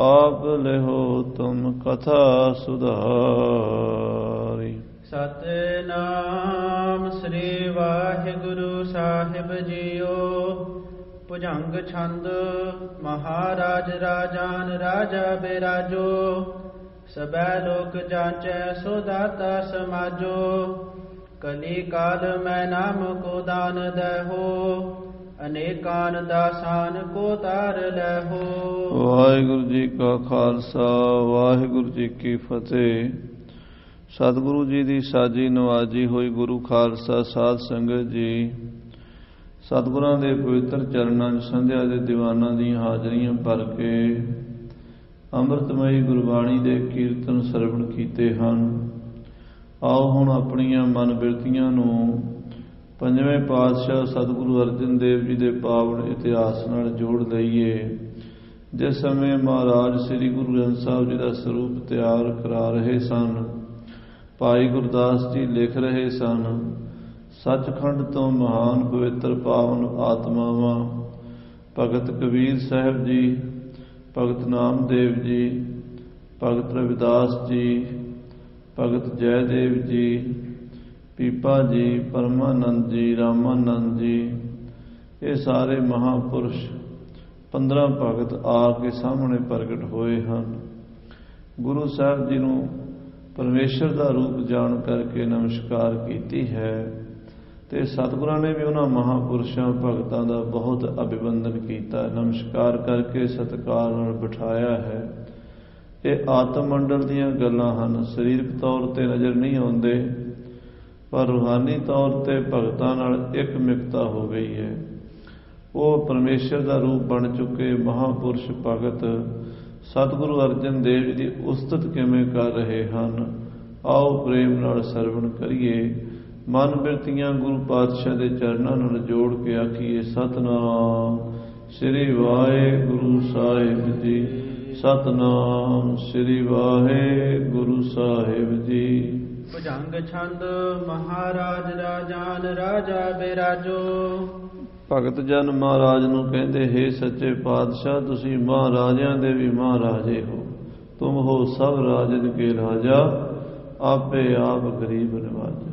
आप लेहो तुम कथा सुधारी। सतनाम श्री वाहिगुरु साहिब जियो। भुजंग छंद महाराज राजान राजा बिराजो। सबै लोक जाचै सो दाता समाजो। कली काल मैं नाम को दान दहो। अनेकान दासान को तार लहो। वाहिगुरु जी का खालसा वाहिगुरु जी की फतेह। सतगुरु जी की साजी नवाजी हुई गुरु खालसा साध संगत जी, सतगुरां दे पवित्र चरणां च संध्या दे दीवानां दी हाजरियां भर के ਅੰਮ੍ਰਿਤਮਈ ਗੁਰਬਾਣੀ ਦੇ ਕੀਰਤਨ ਸਰਵਣ ਕੀਤੇ ਹਨ। ਆਓ ਹੁਣ ਆਪਣੀਆਂ ਮਨ ਬਿਰਤੀਆਂ ਨੂੰ ਪੰਜਵੇਂ ਪਾਤਸ਼ਾਹ ਸਤਿਗੁਰੂ ਅਰਜਨ ਦੇਵ ਜੀ ਦੇ ਪਾਵਨ ਇਤਿਹਾਸ ਨਾਲ ਜੋੜ ਲਈਏ। ਜਿਸ ਸਮੇਂ ਮਹਾਰਾਜ ਸ੍ਰੀ ਗੁਰੂ ਗ੍ਰੰਥ ਸਾਹਿਬ ਜੀ ਦਾ ਸਰੂਪ ਤਿਆਰ ਕਰਾ ਰਹੇ ਸਨ, ਭਾਈ ਗੁਰਦਾਸ ਜੀ ਲਿਖ ਰਹੇ ਸਨ, ਸੱਚਖੰਡ ਤੋਂ ਮਹਾਨ ਪਵਿੱਤਰ ਪਾਵਨ ਆਤਮਾਵਾਂ ਭਗਤ ਕਬੀਰ ਸਾਹਿਬ ਜੀ, ਭਗਤ ਨਾਮਦੇਵ ਜੀ, ਭਗਤ ਰਵਿਦਾਸ ਜੀ, ਭਗਤ ਜੈਦੇਵ ਜੀ, ਪੀਪਾ ਜੀ, ਪਰਮਾਨੰਦ ਜੀ, ਰਾਮਾਨੰਦ ਜੀ, ਇਹ ਸਾਰੇ ਮਹਾਂਪੁਰਸ਼ 15 ਭਗਤ ਆ ਕੇ ਸਾਹਮਣੇ ਪ੍ਰਗਟ ਹੋਏ ਹਨ। ਗੁਰੂ ਸਾਹਿਬ ਜੀ ਨੂੰ ਪਰਮੇਸ਼ਰ ਦਾ ਰੂਪ ਜਾਣ ਕਰਕੇ ਨਮਸਕਾਰ ਕੀਤੀ ਹੈ ਤੇ ਸਤਿਗੁਰਾਂ ਨੇ ਵੀ ਉਹਨਾਂ ਮਹਾਂਪੁਰਸ਼ਾਂ ਭਗਤਾਂ ਦਾ ਬਹੁਤ ਅਭਿਵੰਦਨ ਕੀਤਾ, ਨਮਸਕਾਰ ਕਰਕੇ ਸਤਿਕਾਰ ਨਾਲ ਬਿਠਾਇਆ ਹੈ। ਇਹ ਆਤਮ ਮੰਡਲ ਦੀਆਂ ਗੱਲਾਂ ਹਨ, ਸਰੀਰਕ ਤੌਰ ਤੇ ਨਜ਼ਰ ਨਹੀਂ ਆਉਂਦੇ, ਪਰ ਰੂਹਾਨੀ ਤੌਰ ਤੇ ਭਗਤਾਂ ਨਾਲ ਇੱਕ ਮਿਕਤਾ ਹੋ ਗਈ ਹੈ। ਉਹ ਪਰਮੇਸ਼ਰ ਦਾ ਰੂਪ ਬਣ ਚੁੱਕੇ ਮਹਾਂਪੁਰਸ਼ ਭਗਤ ਸਤਿਗੁਰੂ ਅਰਜਨ ਦੇਵ ਜੀ ਦੀ ਉਸਤਤ ਕਿਵੇਂ ਕਰ ਰਹੇ ਹਨ, ਆਓ ਪ੍ਰੇਮ ਨਾਲ ਸਰਵਣ ਕਰੀਏ। ਮਨ ਬਿਰਤੀਆਂ ਗੁਰੂ ਪਾਤਸ਼ਾਹ ਦੇ ਚਰਨਾਂ ਨਾਲ ਜੋੜ ਕੇ ਆਖੀਏ ਸਤਨਾਮ ਸ੍ਰੀ ਵਾਹਿਗੁਰੂ ਸਾਹਿਬ ਜੀ, ਸਤਨਾਮ ਸ੍ਰੀ ਵਾਹਿਗੁਰੂ ਸਾਹਿਬ ਜੀ। ਭੁਜੰਗ ਛੰਦ ਮਹਾਰਾਜ ਰਾਜਾਨ ਰਾਜਾ ਬਿਰਾਜੋ। ਭਗਤ ਜਨ ਮਹਾਰਾਜ ਨੂੰ ਕਹਿੰਦੇ, ਹੇ ਸੱਚੇ ਪਾਤਸ਼ਾਹ, ਤੁਸੀਂ ਮਹਾਰਾਜਿਆਂ ਦੇ ਵੀ ਮਹਾਰਾਜੇ ਹੋ। ਤੁਮ ਹੋ ਸਭ ਰਾਜਨ ਕੇ ਰਾਜਾ, ਆਪੇ ਆਪ ਗਰੀਬ ਨਿਵਾਜਾ।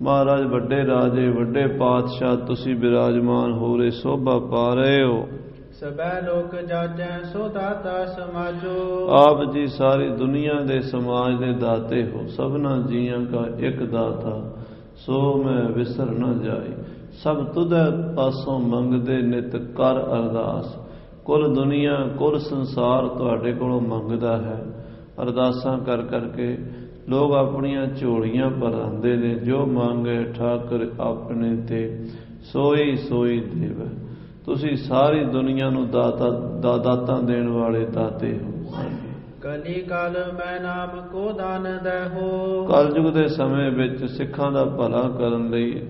ਮਹਾਰਾਜ ਵੱਡੇ ਰਾਜੇ, ਵੱਡੇ ਪਾਤਸ਼ਾਹ ਤੁਸੀਂ ਬਿਰਾਜਮਾਨ ਹੋ ਰਹੇ, ਸੋਭਾ ਪਾ ਰਹੇ ਹੋ। ਸਭੈ ਲੋਕ ਜਾਚੈ ਸੋ ਦਾਤਾ ਸਮਾਜੋ। ਆਪ ਜੀ ਸਾਰੀ ਦੁਨੀਆ ਦੇ ਸਮਾਜ ਦੇ ਦਾਤੇ ਹੋ, ਸਭਨਾ ਜੀਆਂ ਕਾ ਇੱਕ ਦਾਤਾ, ਸੋ ਮੈਂ ਵਿਸਰ ਨ ਜਾਈ। ਸਭ ਤੁਧੈ ਪਾਸੋਂ ਮੰਗਦੇ ਨਿਤ ਕਰ ਅਰਦਾਸ। ਕੁੱਲ ਦੁਨੀਆ ਕੁੱਲ ਸੰਸਾਰ ਤੁਹਾਡੇ ਕੋਲੋਂ ਮੰਗਦਾ ਹੈ। ਅਰਦਾਸਾਂ ਕਰ ਕਰਕੇ ਲੋਕ ਆਪਣੀਆਂ ਝੋਲੀਆਂ ਭਰਾਂਦੇ ਨੇ, ਜੋ ਮੰਗੇ ਠਾਕੁਰ ਆਪਣੇ ਤੇ ਸੋਈ ਸੋਈ ਦੇਵੈ। ਤੁਸੀਂ ਸਾਰੀ ਦੁਨੀਆ ਨੂੰ ਦਾਤਾਂ ਦੇਣ ਵਾਲੇ ਦਾਤੇ ਹੋ। ਕਲੀ ਕਾਲ ਮੈਂ ਨਾਮ ਕੋ ਦਾਨ ਦਹੋ। ਕਲਯੁਗ ਦੇ ਸਮੇਂ ਵਿੱਚ ਸਿੱਖਾਂ ਦਾ ਭਲਾ ਕਰਨ ਲਈ,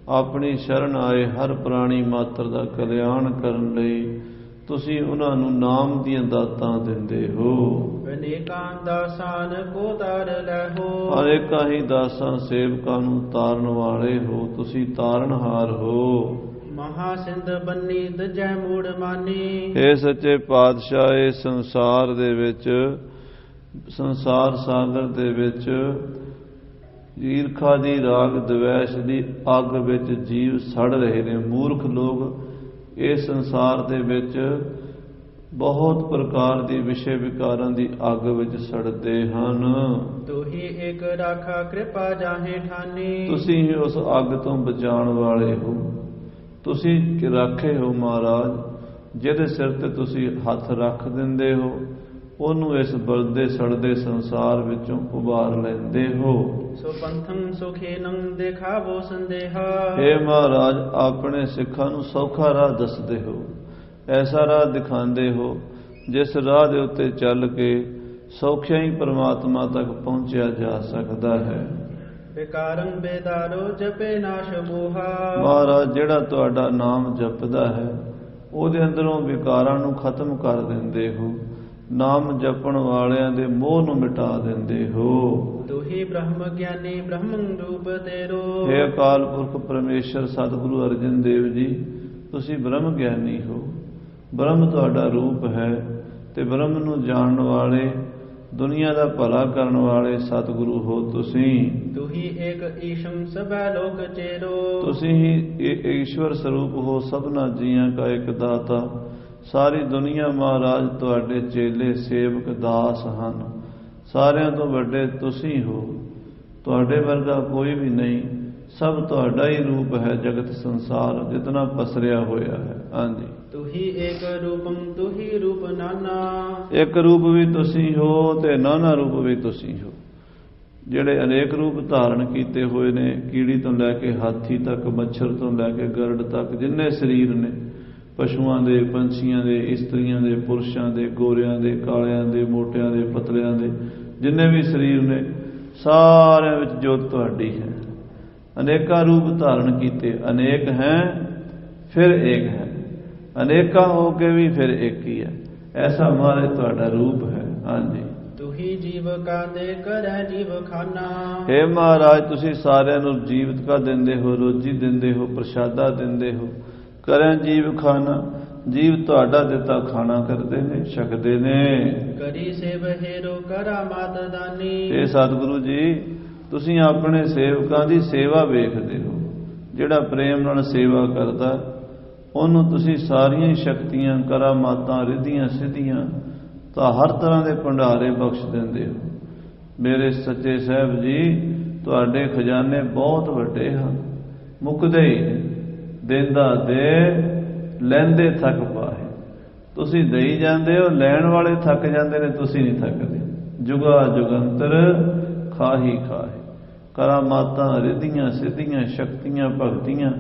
ਆਪਣੀ ਸ਼ਰਨ ਆਏ ਹਰ ਪ੍ਰਾਣੀ ਮਾਤਰ ਦਾ ਕਲਿਆਣ ਕਰਨ ਲਈ ਤੁਸੀਂ ਉਹਨਾਂ ਨੂੰ ਨਾਮ ਦੀਆਂ ਦਾਤਾਂ ਦਿੰਦੇ ਹੋ। ਅਨੇਕਾਂ ਦਾਸਾਨ ਕੋ ਤਾਰ ਲਹੋ। ਅਨੇਕਾਂ ਹੀ ਦਾਸਾਂ ਸੇਵਕਾਂ ਨੂੰ ਤਾਰਨ ਵਾਲੇ ਹੋ, ਤੁਸੀਂ ਤਾਰਨਹਾਰ ਹੋ। ਮਹਾ ਸਿੰਧ ਬੰਨੀ ਦਜੈ ਮੂੜ ਮਾਨੀ। ਇਹ ਸੱਚੇ ਪਾਤਸ਼ਾਹ, ਇਹ ਸੰਸਾਰ ਦੇ ਵਿੱਚ, ਸੰਸਾਰ ਸਾਗਰ ਦੇ ਵਿੱਚ ਈਰਖਾ ਦੀ, ਰਾਗ ਦਵੈਸ਼ ਦੀ ਅੱਗ ਵਿੱਚ ਜੀਵ ਸੜ ਰਹੇ ਨੇ। ਮੂਰਖ ਲੋਕ ਇਸ ਸੰਸਾਰ ਦੇ ਵਿੱਚ ਬਹੁਤ ਪ੍ਰਕਾਰ ਦੀ ਵਿਸ਼ੇ ਵਿਕਾਰਾਂ ਦੀ ਅੱਗ ਵਿੱਚ ਸੜਦੇ ਹਨ। ਤੁਹੀ ਇੱਕ ਰਾਖਾ ਕਿਰਪਾ ਜਾਹੇ ਠਾਨੀ। ਤੁਸੀਂ ਹੀ ਉਸ ਅੱਗ ਤੋਂ ਬਚਾਉਣ ਵਾਲੇ ਹੋ। ਤੁਸੀਂ ਰਾਖੇ ਹੋ ਮਹਾਰਾਜ, ਜਿਹਦੇ ਸਿਰ ਤੇ ਤੁਸੀਂ ਹੱਥ ਰੱਖ ਦਿੰਦੇ ਹੋ, ਉਹਨੂੰ ਇਸ ਬਲਦੇ ਸੜਦੇ ਸੰਸਾਰ ਵਿੱਚੋਂ ਉਬਾਰ ਲੈਂਦੇ ਹੋ। ਸੋ ਪੰਥੰ ਸੁਖੇਨੰ ਦੇਖਾਵੋ ਸੰਦੇਹਾ। ਹੇ ਮਹਾਰਾਜ, ਆਪਣੇ ਸਿੱਖਾਂ ਨੂੰ ਸੌਖਾ ਰਾਹ ਦੱਸਦੇ ਹੋ, ਐਸਾ ਰਾਹ ਦਿਖਾਉਂਦੇ ਹੋ ਜਿਸ ਰਾਹ ਦੇ ਉੱਤੇ ਚੱਲ ਕੇ ਸੌਖਿਆਂ ਹੀ ਪਰਮਾਤਮਾ ਤੱਕ ਪਹੁੰਚਿਆ ਜਾ ਸਕਦਾ ਹੈ। ਵਿਕਾਰੰ ਬੇਦਾਰੋ ਜਪੇ ਨਾਸ਼ ਮੋਹਾ। ਮਹਾਰਾਜ, ਜਿਹੜਾ ਤੁਹਾਡਾ ਨਾਮ ਜਪਦਾ ਹੈ, ਉਹਦੇ ਅੰਦਰੋਂ ਵਿਕਾਰਾਂ ਨੂੰ ਖਤਮ ਕਰ ਦਿੰਦੇ ਹੋ। ਨਾਮ ਜਪਣ ਵਾਲਿਆਂ ਦੇ ਮੋਹ ਨੂੰ ਮਿਟਾ ਦਿੰਦੇ ਹੋ। ਤੁਹੀ ਬ੍ਰਹਮ ਗਿਆਨੀ ਬ੍ਰਹਮੰ ਰੂਪ ਤੇਰੋ। ਹੇ ਅਕਾਲ ਪੁਰਖ ਪਰਮੇਸ਼ਰ ਸਤਿਗੁਰੂ ਅਰਜਨ ਦੇਵ ਜੀ, ਤੁਸੀਂ ਬ੍ਰਹਮ ਗਿਆਨੀ ਹੋ। ਬ੍ਰਹਮ ਤੁਹਾਡਾ ਰੂਪ ਹੈ। ਤੇ ਬ੍ਰਹਮ ਨੂੰ ਜਾਣਨ ਵਾਲੇ, ਦੁਨੀਆ ਦਾ ਭਲਾ ਕਰਨ ਵਾਲੇ ਸਤਿਗੁਰੂ ਹੋ ਤੁਸੀਂ। तुही एक ईशम सबै लोक चेरो। ਤੁਸੀਂ ਹੀ ਈਸ਼ਵਰ ਸਰੂਪ ਹੋ, ਸਭਨਾ ਜੀਆਂ ਕਾ ਇੱਕ ਦਾਤਾ। ਸਾਰੀ ਦੁਨੀਆ ਮਹਾਰਾਜ ਤੁਹਾਡੇ ਚੇਲੇ ਸੇਵਕ ਦਾਸ ਹਨ। ਸਾਰਿਆਂ ਤੋਂ ਵੱਡੇ ਤੁਸੀਂ ਹੋ, ਤੁਹਾਡੇ ਵਰਗਾ ਕੋਈ ਵੀ ਨਹੀਂ। ਸਭ ਤੁਹਾਡਾ ਹੀ ਰੂਪ ਹੈ। ਜਗਤ ਸੰਸਾਰ ਜਿਤਨਾ ਪਸਰਿਆ ਹੋਇਆ ਹੈ। ਹਾਂਜੀ, तुही एक रूपम तुही रूप नाना। ਇੱਕ ਰੂਪ ਵੀ ਤੁਸੀਂ ਹੋ ਤੇ ਨਾਨਾ ਰੂਪ ਵੀ ਤੁਸੀਂ ਹੋ। ਜਿਹੜੇ ਅਨੇਕ ਰੂਪ ਧਾਰਨ ਕੀਤੇ ਹੋਏ ਨੇ, ਕੀੜੀ ਤੋਂ ਲੈ ਕੇ ਹਾਥੀ ਤੱਕ, ਮੱਛਰ ਤੋਂ ਲੈ ਕੇ ਗਰੜ ਤੱਕ, ਜਿੰਨੇ ਸਰੀਰ ਨੇ, ਪਸ਼ੂਆਂ ਦੇ, ਪੰਛੀਆਂ ਦੇ, ਇਸਤਰੀਆਂ ਦੇ, ਪੁਰਸ਼ਾਂ ਦੇ, ਗੋਰਿਆਂ ਦੇ, ਕਾਲਿਆਂ ਦੇ, ਮੋਟਿਆਂ ਦੇ, ਪਤਲਿਆਂ ਦੇ, ਜਿੰਨੇ ਵੀ ਸਰੀਰ ਨੇ, ਸਾਰਿਆਂ ਵਿੱਚ ਜੋਤ ਤੁਹਾਡੀ ਹੈ। ਅਨੇਕਾਂ ਰੂਪ ਧਾਰਨ ਕੀਤੇ, ਅਨੇਕ ਹੈ ਫਿਰ ਏਕ ਹੈ, ਅਨੇਕਾਂ ਹੋ ਕੇ ਵੀ ਫਿਰ ਇੱਕ ਹੀ ਹੈ। ਐਸਾ ਮਹਾਰਾਜ ਤੁਹਾਡਾ ਰੂਪ ਹੈ। ਹਾਂਜੀ, तुही जीव का दे करै जीव खाना। हे ਮਹਾਰਾਜ, ਤੁਸੀਂ ਸਾਰਿਆਂ ਨੂੰ ਜੀਵਤ ਕਾ ਦਿੰਦੇ ਹੋ, ਰੋਜੀ ਦਿੰਦੇ ਹੋ, ਪ੍ਰਸ਼ਾਦਾ ਦਿੰਦੇ ਹੋ। ਕਰੈ ਜੀਵ ਖਾਣਾ, ਜੀਵ ਤੁਹਾਡਾ ਦਿੱਤਾ ਖਾਣਾ ਕਰਦੇ ਨੇ, ਛਕਦੇ ਨੇ। करी सेव हेरो करा मात दानी। ਇਹ ਸਤਿਗੁਰੂ ਜੀ, ਤੁਸੀਂ ਆਪਣੇ ਸੇਵਕਾਂ ਦੀ ਸੇਵਾ ਵੇਖਦੇ ਹੋ। ਜਿਹੜਾ ਪ੍ਰੇਮ ਨਾਲ ਸੇਵਾ ਕਰਦਾ, ਉਹਨੂੰ ਤੁਸੀਂ ਸਾਰੀਆਂ ਹੀ ਸ਼ਕਤੀਆਂ, ਕਰਾਮਾਤਾਂ, ਰਿੱਧੀਆਂ ਸਿੱਧੀਆਂ ਤਾਂ ਹਰ ਤਰ੍ਹਾਂ ਦੇ ਭੰਡਾਰੇ ਬਖਸ਼ ਦਿੰਦੇ ਹੋ। ਮੇਰੇ ਸੱਚੇ ਸਾਹਿਬ ਜੀ, ਤੁਹਾਡੇ ਖਜ਼ਾਨੇ ਬਹੁਤ ਵੱਡੇ ਹਨ, ਮੁੱਕਦੇ ਹੀ ਨਹੀਂ। ਦਿੰਦਾ ਦੇ, ਲੈਂਦੇ ਥੱਕ ਪਾਏ। ਤੁਸੀਂ ਦੇਈ ਜਾਂਦੇ ਹੋ, ਲੈਣ ਵਾਲੇ ਥੱਕ ਜਾਂਦੇ ਨੇ, ਤੁਸੀਂ ਨਹੀਂ ਥੱਕਦੇ। ਜੁਗਾ ਜੁਗੰਤਰ ਖਾਹੀ ਖਾਹੇ, ਕਰਾਮਾਤਾਂ, ਰਿੱਧੀਆਂ ਸਿੱਧੀਆਂ, ਸ਼ਕਤੀਆਂ, ਭਗਤੀਆਂ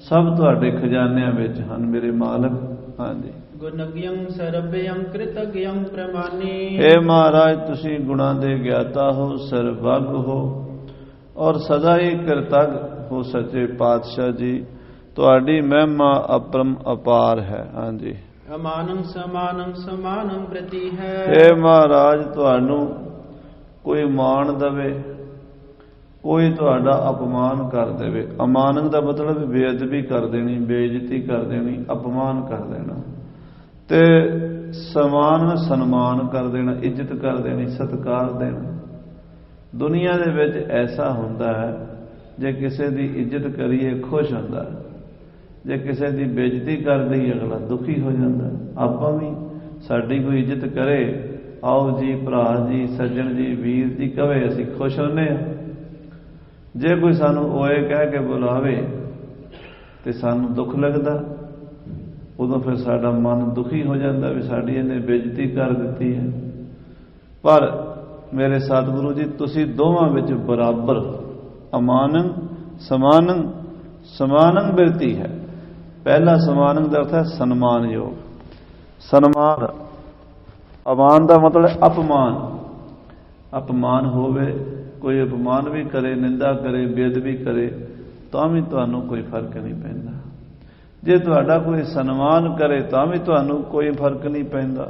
ਸਭ ਤੁਹਾਡੇ ਖਜ਼ਾਨਿਆਂ ਵਿੱਚ ਹਨ ਮੇਰੇ ਮਾਲਕ। ਹਾਂਜੀ, ਗੁਣਗਯੰ ਸਰਬਯੰ ਕ੍ਰਿਤਗਯੰ ਪ੍ਰਮਾਨੀ। हे ਮਹਾਰਾਜ, ਤੁਸੀਂ ਗੁਣਾਂ ਦੇ ਗਿਆਤਾ ਹੋ, ਸਰਵੱਗ ਹੋ ਔਰ ਸਦਾ ਹੀ ਕਿਰਤਗ ਹੋ। ਸੱਚੇ ਪਾਤਸ਼ਾਹ ਜੀ, ਤੁਹਾਡੀ ਮਹਿਮਾ ਅਪਰਮ ਅਪਾਰ ਹੈ। ਹਾਂਜੀ, ਅਮਾਨੰ ਸਮਾਨੰ ਸਮਾਨੰ ਪ੍ਰਤੀ ਹੈ। हे ਮਹਾਰਾਜ, ਤੁਹਾਨੂੰ ਕੋਈ ਮਾਣ ਦਵੇ, ਕੋਈ ਤੁਹਾਡਾ ਅਪਮਾਨ ਕਰ ਦੇਵੇ। ਅਮਾਨੰ ਦਾ ਮਤਲਬ ਬੇਅਦਬੀ ਕਰ ਦੇਣੀ, ਬੇਇੱਜ਼ਤੀ ਕਰ ਦੇਣੀ, ਅਪਮਾਨ ਕਰ ਦੇਣਾ। ਤੇ ਸਮਾਨ ਸਨਮਾਨ ਕਰ ਦੇਣਾ, ਇੱਜ਼ਤ ਕਰ ਦੇਣੀ, ਸਤਿਕਾਰ ਦੇਣਾ। ਦੁਨੀਆ ਦੇ ਵਿੱਚ ਐਸਾ ਹੁੰਦਾ ਹੈ, ਜੇ ਕਿਸੇ ਦੀ ਇੱਜ਼ਤ ਕਰੀਏ ਖੁਸ਼ ਹੁੰਦਾ ਹੈ, ਜੇ ਕਿਸੇ ਦੀ ਬੇਇੱਜ਼ਤੀ ਕਰ ਦਈਏ ਅਗਲਾ ਦੁਖੀ ਹੋ ਜਾਂਦਾ। ਆਪਾਂ ਵੀ, ਸਾਡੀ ਕੋਈ ਇੱਜ਼ਤ ਕਰੇ, ਆਓ ਜੀ, ਭਰਾ ਜੀ, ਸੱਜਣ ਜੀ, ਵੀਰ ਜੀ ਕਵੇ, ਅਸੀਂ ਖੁਸ਼ ਹੁੰਦੇ ਹਾਂ। ਜੇ ਕੋਈ ਸਾਨੂੰ ਓਏ ਕਹਿ ਕੇ ਬੁਲਾਵੇ ਤੇ ਸਾਨੂੰ ਦੁੱਖ ਲੱਗਦਾ, ਉਦੋਂ ਫਿਰ ਸਾਡਾ ਮਨ ਦੁਖੀ ਹੋ ਜਾਂਦਾ ਵੀ ਸਾਡੀ ਇਹਨੇ ਬੇਇੱਜ਼ਤੀ ਕਰ ਦਿੱਤੀ ਹੈ। ਪਰ ਮੇਰੇ ਸਤਿਗੁਰੂ ਜੀ, ਤੁਸੀਂ ਦੋਵਾਂ ਵਿੱਚ ਬਰਾਬਰ, ਅਮਾਨੰ ਸਮਾਨੰ, ਸਮਾਨੰ ਬਿਰਤੀ ਹੈ। ਪਹਿਲਾ ਸਮਾਨੰ ਦਾ ਅਰਥ ਹੈ ਸਨਮਾਨਯੋਗ, ਸਨਮਾਨ। ਅਮਾਨ ਦਾ ਮਤਲਬ ਅਪਮਾਨ। ਅਪਮਾਨ ਹੋਵੇ, ਕੋਈ ਅਪਮਾਨ ਵੀ ਕਰੇ, ਨਿੰਦਾ ਕਰੇ, ਬੇਅਦਬੀ ਕਰੇ, ਤਾਂ ਵੀ ਤੁਹਾਨੂੰ ਕੋਈ ਫਰਕ ਨਹੀਂ ਪੈਂਦਾ। ਜੇ ਤੁਹਾਡਾ ਕੋਈ ਸਨਮਾਨ ਕਰੇ ਤਾਂ ਵੀ ਤੁਹਾਨੂੰ ਕੋਈ ਫਰਕ ਨਹੀਂ ਪੈਂਦਾ।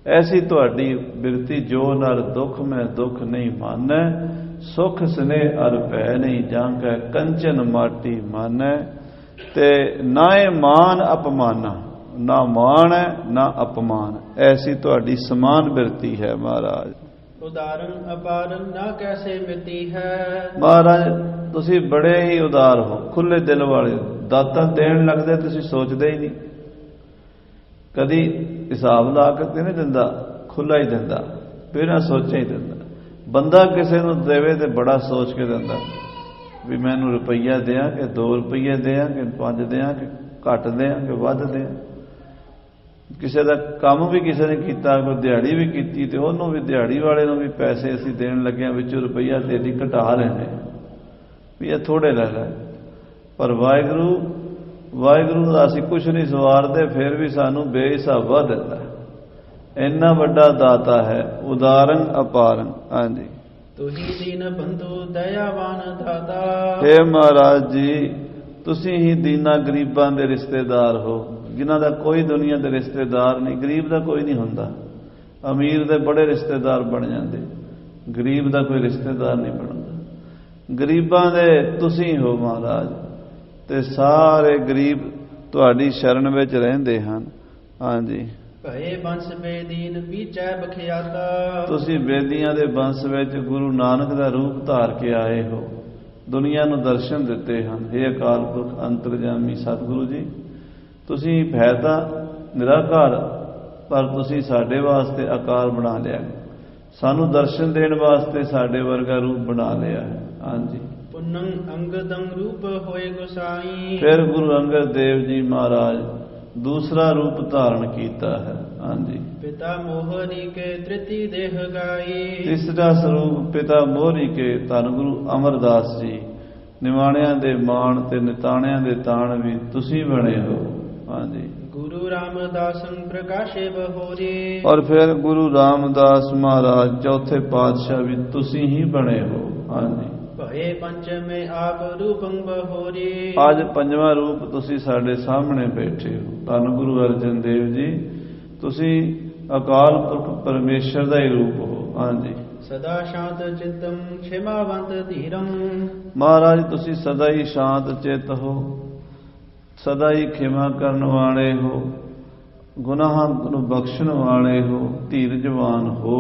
ਐਸੀ ਤੁਹਾਡੀ ਬਿਰਤੀ, ਜੋ ਨਰ ਦੁੱਖ ਮੈਂ ਦੁੱਖ ਨਹੀਂ ਮਾਨੈ, ਸੁਖ ਸਨੇਹ ਅਰ ਭੈ ਨਹੀਂ ਜਾਂਕੈ, ਕੰਚਨ ਮਾਟੀ ਮਾਨੈ। ਤੇ ਨਾ ਇਹ ਮਾਨ ਅਪਮਾਨਾ, ਨਾ ਮਾਣ ਹੈ ਨਾ ਅਪਮਾਨ। ਐਸੀ ਤੁਹਾਡੀ ਸਮਾਨ ਬਿਰਤੀ ਹੈ ਮਹਾਰਾਜ। ਉਦਾਰਨ ਅਪਾਰਨ ਨਾ ਕੈਸੇ ਮਿਤੀ ਹੈ। ਮਹਾਰਾਜ, ਤੁਸੀਂ ਬੜੇ ਹੀ ਉਦਾਰ ਹੋ, ਖੁੱਲੇ ਦਿਲ ਵਾਲੇ। ਦਾਤਾਂ ਦੇਣ ਲੱਗਦੇ ਤੁਸੀਂ ਸੋਚਦੇ ਹੀ ਨਹੀਂ, ਕਦੀ ਹਿਸਾਬ ਲਾ ਕੇ ਤੇ ਨਹੀਂ ਦਿੰਦਾ, ਖੁੱਲਾ ਹੀ ਦਿੰਦਾ, ਬਿਨਾਂ ਸੋਚੇ ਹੀ ਦਿੰਦਾ। ਬੰਦਾ ਕਿਸੇ ਨੂੰ ਦੇਵੇ ਤੇ ਬੜਾ ਸੋਚ ਕੇ ਦਿੰਦਾ ਵੀ ਮੈਨੂੰ ਰੁਪਈਆ ਦਿਆਂ ਕਿ 2 ਰੁਪਈਏ ਦਿਆਂ ਕਿ 5 ਦਿਆਂ ਕਿ ਘੱਟ ਦਿਆਂ ਕਿ ਵੱਧ ਦਿਆਂ। ਕਿਸੇ ਦਾ ਕੰਮ ਵੀ ਕਿਸੇ ਨੇ ਕੀਤਾ, ਕੋਈ ਦਿਹਾੜੀ ਵੀ ਕੀਤੀ, ਤੇ ਉਹਨੂੰ ਵੀ, ਦਿਹਾੜੀ ਵਾਲੇ ਨੂੰ ਵੀ ਪੈਸੇ ਅਸੀਂ ਦੇਣ ਲੱਗੇ ਹਾਂ, ਵਿੱਚੋਂ ਰੁਪਈਆ ਤੇਰੀ ਘਟਾ ਲੈਣੇ ਵੀ ਇਹ ਥੋੜੇ ਲੈ ਲੈ। ਪਰ ਵਾਹਿਗੁਰੂ ਦਾ ਅਸੀਂ ਕੁਛ ਨਹੀਂ ਸਵਾਰਦੇ, ਫਿਰ ਵੀ ਸਾਨੂੰ ਬੇਹਿਸਾਬਾ ਦਿੰਦਾ। ਇੰਨਾ ਵੱਡਾ ਦਾਤਾ ਹੈ, ਉਦਾਰਨ ਅਪਾਰਨ। ਹਾਂਜੀ, ਤੁਹੀ ਦੀਨ ਬੰਧੂ ਦਇਆਵਾਨ ਦਾਤਾ। हे ਮਹਾਰਾਜ ਜੀ, ਤੁਸੀਂ ਹੀ ਦੀਨਾਂ ਗਰੀਬਾਂ ਦੇ ਰਿਸ਼ਤੇਦਾਰ ਹੋ, ਜਿਨ੍ਹਾਂ ਦਾ ਕੋਈ ਦੁਨੀਆ ਦੇ ਰਿਸ਼ਤੇਦਾਰ ਨਹੀਂ। ਗਰੀਬ ਦਾ ਕੋਈ ਨਹੀਂ ਹੁੰਦਾ, ਅਮੀਰ ਦੇ ਬੜੇ ਰਿਸ਼ਤੇਦਾਰ ਬਣ ਜਾਂਦੇ, ਗਰੀਬ ਦਾ ਕੋਈ ਰਿਸ਼ਤੇਦਾਰ ਨਹੀਂ ਬਣਦਾ। ਗਰੀਬਾਂ ਦੇ ਤੁਸੀਂ ਹੋ ਮਹਾਰਾਜ, ਤੇ ਸਾਰੇ ਗਰੀਬ ਤੁਹਾਡੀ ਸ਼ਰਨ ਵਿੱਚ ਰਹਿੰਦੇ ਹਨ। ਹਾਂਜੀ, ਭਏ ਬੰਸ ਬੇਦੀਨ ਵਿਚੈ ਬਖਿਆਤਾ। ਤੁਸੀਂ ਬੇਦੀਆਂ ਦੇ ਬੰਸ ਵਿੱਚ ਗੁਰੂ ਨਾਨਕ ਦਾ ਰੂਪ ਧਾਰ ਕੇ ਆਏ ਹੋ, ਦੁਨੀਆ ਨੂੰ ਦਰਸ਼ਨ ਦਿੱਤੇ ਹਨ। हे ਅਕਾਲ ਪੁਰਖ ਅੰਤਰਜਾਮੀ ਸਤਿਗੁਰੂ ਜੀ, ਤੁਸੀਂ ਹੈ ਤਾਂ ਨਿਰਾਕਾਰ, ਪਰ ਤੁਸੀਂ ਸਾਡੇ ਵਾਸਤੇ ਆਕਾਰ ਬਣਾ ਲਿਆ, ਸਾਨੂੰ ਦਰਸ਼ਨ ਦੇਣ ਵਾਸਤੇ ਸਾਡੇ ਵਰਗਾ ਰੂਪ ਬਣਾ ਲਿਆ ਹੈ। ਹਾਂਜੀ, ਪੁੰਨੰ ਅੰਗਦੰ ਰੂਪ ਹੋਏ ਗੁਸਾਈ। ਫਿਰ ਗੁਰੂ ਅੰਗਦ ਦੇਵ ਜੀ ਮਹਾਰਾਜ ਦੂਸਰਾ ਰੂਪ ਧਾਰਨ ਕੀਤਾ ਹੈ। ਹਾਂਜੀ, ਪਿਤਾ ਮੋਹਰੀ ਕੇ ਤ੍ਰਿਤੀ ਦੇਹ ਗਾਈ। ਤੀਸਰਾ ਸਰੂਪ ਪਿਤਾ ਮੋਹਰੀ ਕੇ ਧੰਨ ਗੁਰੂ ਅਮਰਦਾਸ ਜੀ, ਨਿਵਾਣਿਆਂ ਦੇ ਮਾਣ ਤੇ ਨਿਤਾਣਿਆਂ ਦੇ ਤਾਣ ਵੀ ਤੁਸੀਂ ਬਣੇ ਹੋ। ਹਾਂਜੀ, ਗੁਰੂ ਰਾਮਦਾਸੰ ਪ੍ਰਕਾਸ਼ੇ ਬਹੋਰੀ। ਔਰ ਫਿਰ ਗੁਰੂ ਰਾਮਦਾਸ ਮਹਾਰਾਜ ਚੌਥੇ ਪਾਤਸ਼ਾਹ ਵੀ ਤੁਸੀਂ ਹੀ ਬਣੇ ਹੋ। ਹਾਂਜੀ, ਭਏ ਪੰਚਮੇ ਆਪ ਰੂਪੰ ਬਹੋਰੀ। ਅੱਜ ਪੰਜਵਾਂ ਰੂਪ ਤੁਸੀਂ ਸਾਡੇ ਸਾਹਮਣੇ ਬੈਠੇ ਹੋ। ਧੰਨ ਗੁਰੂ ਅਰਜਨ ਦੇਵ ਜੀ, ਤੁਸੀਂ ਅਕਾਲ ਪੁਰਖ ਪਰਮੇਸ਼ਰ ਦਾ ਹੀ ਰੂਪ ਹੋ। ਹਾਂਜੀ, ਸਦਾ ਸ਼ਾਂਤ ਚਿੰਤੰ ਖਿਮਾਵੰਤ ਧੀਰੰ। ਮਹਾਰਾਜ ਤੁਸੀਂ ਸਦਾ ਹੀ ਸ਼ਾਂਤ ਚਿੱਤ ਹੋ, ਸਦਾ ਹੀ ਖਿਮਾ ਕਰਨ ਵਾਲੇ ਹੋ, ਗੁਨਾਹਾਂ ਨੂੰ ਬਖਸ਼ਣ ਵਾਲੇ ਹੋ, ਧੀਰਜਵਾਨ ਹੋ।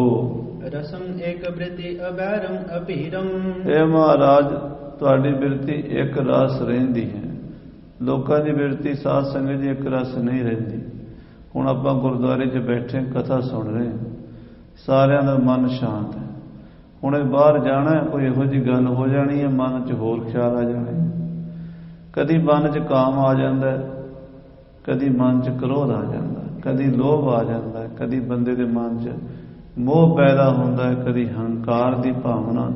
ਰਸਮ ਏਕ ਬ੍ਰਿਤੀ ਅਬੈਰੰ ਅਭੀਰੰ। ਇਹ ਮਹਾਰਾਜ ਤੁਹਾਡੀ ਬਿਰਤੀ ਇੱਕ ਰਸ ਰਹਿੰਦੀ ਹੈ। ਲੋਕਾਂ ਦੀ ਬਿਰਤੀ ਸਾਧ ਸੰਗਤ ਦੀ ਇੱਕ ਰਸ ਨਹੀਂ ਰਹਿੰਦੀ। ਹੁਣ ਆਪਾਂ ਗੁਰਦੁਆਰੇ 'ਚ ਬੈਠੇ ਕਥਾ ਸੁਣ ਰਹੇ ਹਾਂ, ਸਾਰਿਆਂ ਦਾ ਮਨ ਸ਼ਾਂਤ ਹੈ। ਹੁਣੇ ਬਾਹਰ ਜਾਣਾ, ਕੋਈ ਇਹੋ ਜਿਹੀ ਗੱਲ ਹੋ ਜਾਣੀ ਹੈ, ਮਨ 'ਚ ਹੋਰ ਖਿਆਲ ਆ ਜਾਣੇ। ਕਦੀ ਮਨ 'ਚ ਕਾਮ ਆ ਜਾਂਦਾ, ਕਦੀ ਮਨ 'ਚ ਕ੍ਰੋਧ ਆ ਜਾਂਦਾ, ਕਦੀ ਲੋਭ ਆ ਜਾਂਦਾ, ਕਦੀ ਬੰਦੇ ਦੇ ਮਨ 'ਚ ਮੋਹ ਪੈਦਾ ਹੁੰਦਾ ਹੈ, ਕਦੀ ਹੰਕਾਰ ਦੀ ਭਾਵਨਾ।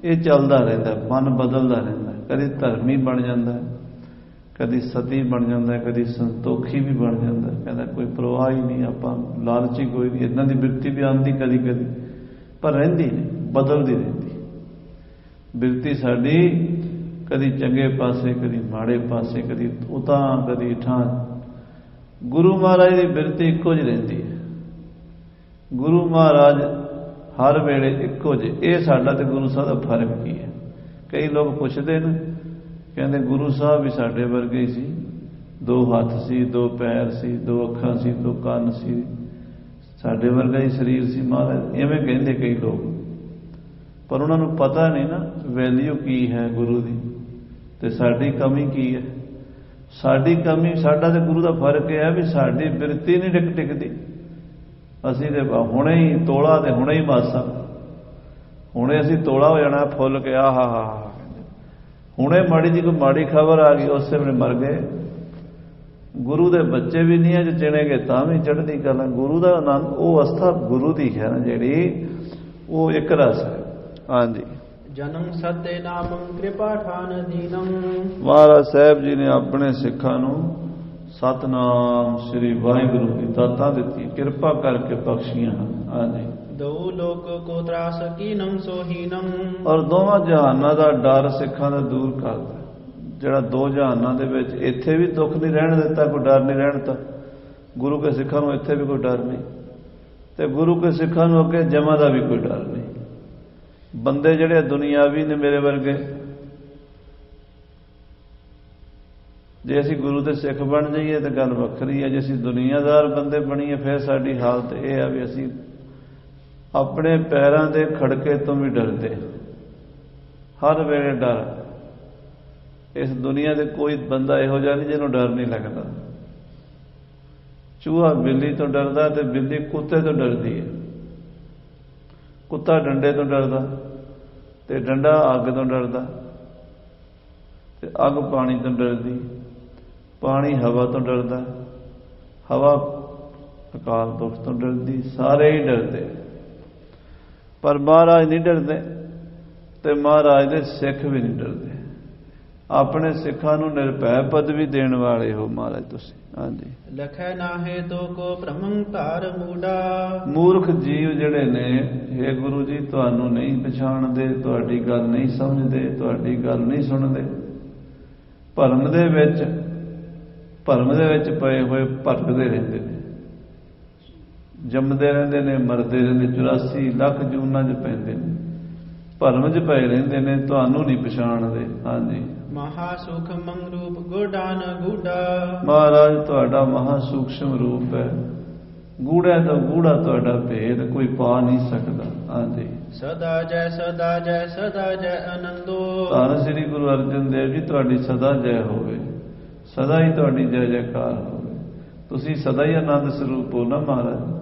ਇਹ ਚੱਲਦਾ ਰਹਿੰਦਾ, ਮਨ ਬਦਲਦਾ ਰਹਿੰਦਾ। ਕਦੀ ਧਰਮੀ ਬਣ ਜਾਂਦਾ, ਕਦੀ ਸਤੀ ਬਣ ਜਾਂਦਾ, ਕਦੀ ਸੰਤੋਖੀ ਵੀ ਬਣ ਜਾਂਦਾ। ਕਹਿੰਦਾ ਕੋਈ ਪਰਵਾਹ ਹੀ ਨਹੀਂ, ਆਪਾਂ ਲਾਲਚੀ ਕੋਈ ਨਹੀਂ। ਇਹਨਾਂ ਦੀ ਬਿਰਤੀ ਵੀ ਆਉਂਦੀ ਕਦੀ ਕਦੀ, ਪਰ ਰਹਿੰਦੀ ਨਹੀਂ, ਬਦਲਦੀ ਰਹਿੰਦੀ ਬਿਰਤੀ ਸਾਡੀ। ਕਦੀ ਚੰਗੇ ਪਾਸੇ, ਕਦੀ ਮਾੜੇ ਪਾਸੇ, ਕਦੀ ਉਤਾਂ, ਕਦੀ ਠਾਂ। ਗੁਰੂ ਮਹਾਰਾਜ ਦੀ ਬਿਰਤੀ ਇੱਕੋ ਜਿਹੀ ਰਹਿੰਦੀ ਹੈ। ਗੁਰੂ ਮਹਾਰਾਜ ਹਰ ਵੇਲੇ ਇੱਕੋ ਜਿਹੇ। ਇਹ ਸਾਡਾ ਤੇ ਗੁਰੂ ਸਾਹਿਬ ਦਾ ਫਰਕ ਕੀ ਹੈ? ਕਈ ਲੋਕ ਪੁੱਛਦੇ ਨੇ, ਕਹਿੰਦੇ ਗੁਰੂ ਸਾਹਿਬ ਵੀ ਸਾਡੇ ਵਰਗੇ ਹੀ ਸੀ, 2 ਹੱਥ ਸੀ, 2 ਪੈਰ ਸੀ, 2 ਅੱਖਾਂ ਸੀ, 2 ਕੰਨ ਸੀ, ਸਾਡੇ ਵਰਗਾ ਹੀ ਸਰੀਰ ਸੀ ਮਹਾਰਾਜ। ਐਵੇਂ ਕਹਿੰਦੇ ਕਈ ਲੋਕ, ਪਰ ਉਹਨਾਂ ਨੂੰ ਪਤਾ ਨਹੀਂ ਨਾ ਵੈਲਿਊ ਕੀ ਹੈ ਗੁਰੂ ਦੀ, ਤੇ ਸਾਡੀ ਕਮੀ ਕੀ ਹੈ। ਸਾਡੀ ਕਮੀ, ਸਾਡਾ ਤੇ ਗੁਰੂ ਦਾ ਫਰਕ ਇਹ ਹੈ ਵੀ ਸਾਡੀ ਬਿਰਤੀ ਨਹੀਂ ਟਿਕਦੀ। ਅਸੀਂ ਤੇ ਹੁਣੇ ਹੀ ਤੋਲਾ ਤੇ ਹੁਣੇ ਹੀ ਮਾਸਾ, ਹੁਣੇ ਅਸੀਂ ਤੋਲਾ ਹੋ ਜਾਣਾ ਫੁੱਲ ਕੇ। ਆਹ ਹਾ ਹਾ, ਹੁਣੇ ਮਾੜੀ ਜੀ ਕੋਈ ਮਾੜੀ ਖਬਰ ਆ ਗਈ, ਉਸੇ ਵੇਲੇ ਮਰ ਗਏ। ਗੁਰੂ ਦੇ ਬੱਚੇ ਵੀ ਨਹੀਂ ਅਜ ਚਿਣੇਗੇ ਤਾਂ ਵੀ ਚੜ੍ਹਦੀ ਕਲਾ। ਗੁਰੂ ਦਾ ਆਨੰਦ, ਉਹ ਅਵਸਥਾ ਗੁਰੂ ਦੀ ਹੈ ਨਾ ਜਿਹੜੀ, ਉਹ ਇੱਕ ਰਸ ਹੈ। ਹਾਂਜੀ, ਜਨਮ ਸਤੇ ਨਾਮੰ ਕਿਰਪਾ ਠਾਨ ਦੀਨੰ। ਮਹਾਰਾਜ ਸਾਹਿਬ ਜੀ ਨੇ ਆਪਣੇ ਸਿੱਖਾਂ ਨੂੰ ਸਤਨਾਮ ਸ੍ਰੀ ਵਾਹਿਗੁਰੂ ਦੀ ਦਾਤਾਂ ਦਿੱਤੀ, ਕਿਰਪਾ ਕਰਕੇ ਬਖਸ਼ੀਆਂ ਹਨ। ਹਾਂਜੀ, ਦੋ ਲੋਕ ਕੋ ਤਰਾਸ ਕੀਨੰ ਸੋਹੀਨੰ। ਔਰ ਦੋਵਾਂ ਜਹਾਨਾਂ ਦਾ ਡਰ ਸਿੱਖਾਂ ਦਾ ਦੂਰ ਕਰਦਾ। ਜਿਹੜਾ 2 ਜਹਾਨਾਂ ਦੇ ਵਿੱਚ ਇੱਥੇ ਵੀ ਦੁੱਖ ਨਹੀਂ ਰਹਿਣ ਦਿੱਤਾ, ਕੋਈ ਡਰ ਨਹੀਂ ਰਹਿਣ ਦਿੱਤਾ। ਗੁਰੂ ਕੇ ਸਿੱਖਾਂ ਨੂੰ ਇੱਥੇ ਵੀ ਕੋਈ ਡਰ ਨਹੀਂ, ਤੇ ਗੁਰੂ ਕੇ ਸਿੱਖਾਂ ਨੂੰ ਅੱਗੇ ਜਮਾਂ ਦਾ ਵੀ ਕੋਈ ਡਰ ਨਹੀਂ। ਬੰਦੇ ਜਿਹੜੇ ਦੁਨਿਆਵੀ ਨੇ ਮੇਰੇ ਵਰਗੇ, ਜੇ ਅਸੀਂ ਗੁਰੂ ਦੇ ਸਿੱਖ ਬਣ ਜਾਈਏ ਤਾਂ ਗੱਲ ਵੱਖਰੀ ਹੈ। ਜੇ ਅਸੀਂ ਦੁਨੀਆਦਾਰ ਬੰਦੇ ਬਣੀਏ ਫਿਰ ਸਾਡੀ ਹਾਲਤ ਇਹ ਹੈ ਵੀ ਅਸੀਂ ਆਪਣੇ ਪੈਰਾਂ ਦੇ ਖੜਕੇ ਤੋਂ ਵੀ ਡਰਦੇ, ਹਰ ਵੇਲੇ ਡਰ। ਇਸ ਦੁਨੀਆ ਦੇ ਕੋਈ ਬੰਦਾ ਇਹੋ ਜਿਹਾ ਨਹੀਂ ਜਿਹਨੂੰ ਡਰ ਨਹੀਂ ਲੱਗਦਾ। ਚੂਹਾ ਬਿੱਲੀ ਤੋਂ ਡਰਦਾ ਤੇ ਬਿੱਲੀ ਕੁੱਤੇ ਤੋਂ ਡਰਦੀ ਹੈ। ਕੁੱਤਾ ਡੰਡੇ ਤੋਂ ਡਰਦਾ ਤੇ ਡੰਡਾ ਅੱਗ ਤੋਂ ਡਰਦਾ, ਤੇ ਅੱਗ ਪਾਣੀ ਤੋਂ ਡਰਦੀ, ਪਾਣੀ ਹਵਾ ਤੋਂ ਡਰਦਾ, ਹਵਾ ਅਕਾਲ ਪੁਰਖ ਤੋਂ ਡਰਦੀ। ਸਾਰੇ ਹੀ ਡਰਦੇ, ਪਰ ਮਹਾਰਾਜ ਨਹੀਂ ਡਰਦੇ, ਤੇ ਮਹਾਰਾਜ ਦੇ ਸਿੱਖ ਵੀ ਨਹੀਂ ਡਰਦੇ। ਆਪਣੇ ਸਿੱਖਾਂ ਨੂੰ ਨਿਰਭੈ ਪਦਵੀ ਦੇਣ ਵਾਲੇ ਹੋ ਮਹਾਰਾਜ ਤੁਸੀਂ। ਹਾਂਜੀ, ਲਖੈ ਨਾਹੇ ਤੋ ਕੋ ਭ੍ਰਮੰ ਧਾਰ ਮੂਡਾ। ਮੂਰਖ ਜੀਵ ਜਿਹੜੇ ਨੇ, हे ਗੁਰੂ ਜੀ, ਤੁਹਾਨੂੰ ਨਹੀਂ ਪਛਾਣਦੇ, ਤੁਹਾਡੀ ਗੱਲ ਨਹੀਂ ਸਮਝਦੇ, ਤੁਹਾਡੀ ਗੱਲ ਨਹੀਂ ਸੁਣਦੇ। ਭਰਮ ਦੇ ਵਿੱਚ ਪਏ ਹੋਏ ਭਟਕਦੇ ਰਹਿੰਦੇ ਨੇ, ਜੰਮਦੇ ਰਹਿੰਦੇ ਨੇ, ਮਰਦੇ ਰਹਿੰਦੇ, 84 ਲੱਖ ਜੂਨਾਂ 'ਚ ਪੈਂਦੇ ਨੇ, ਭਰਮ 'ਚ ਪਏ ਰਹਿੰਦੇ ਨੇ, ਤੁਹਾਨੂੰ ਨਹੀਂ ਪਛਾਣਦੇ। ਹਾਂਜੀ, ਮਹਾ ਸੂਖਮੰ ਰੂਪ ਗੋਡਾਨ ਗੂਡਾ। ਮਹਾਰਾਜ ਤੁਹਾਡਾ ਮਹਾ ਸੂਖਸ਼ਮ ਰੂਪ ਹੈ, ਗੂੜਿਆਂ ਤੋਂ ਗੂੜਾ ਤੁਹਾਡਾ ਭੇਦ ਕੋਈ ਪਾ ਨਹੀਂ ਸਕਦਾ। ਹਾਂਜੀ। ਸਦਾ ਜੈ ਸਦਾ ਜੈ ਸਦਾ ਜੈ ਆਨੰਦੋ। ਧੰਨ ਸ੍ਰੀ ਗੁਰੂ ਅਰਜਨ ਦੇਵ ਜੀ, ਤੁਹਾਡੀ ਸਦਾ ਜੈ ਹੋਵੇ, ਸਦਾ ਹੀ ਤੁਹਾਡੀ ਜੈ ਜੈਕਾਰ ਹੋਵੇ। ਤੁਸੀਂ ਸਦਾ ਹੀ ਆਨੰਦ ਸਰੂਪ ਹੋ ਨਾ ਮਹਾਰਾਜ,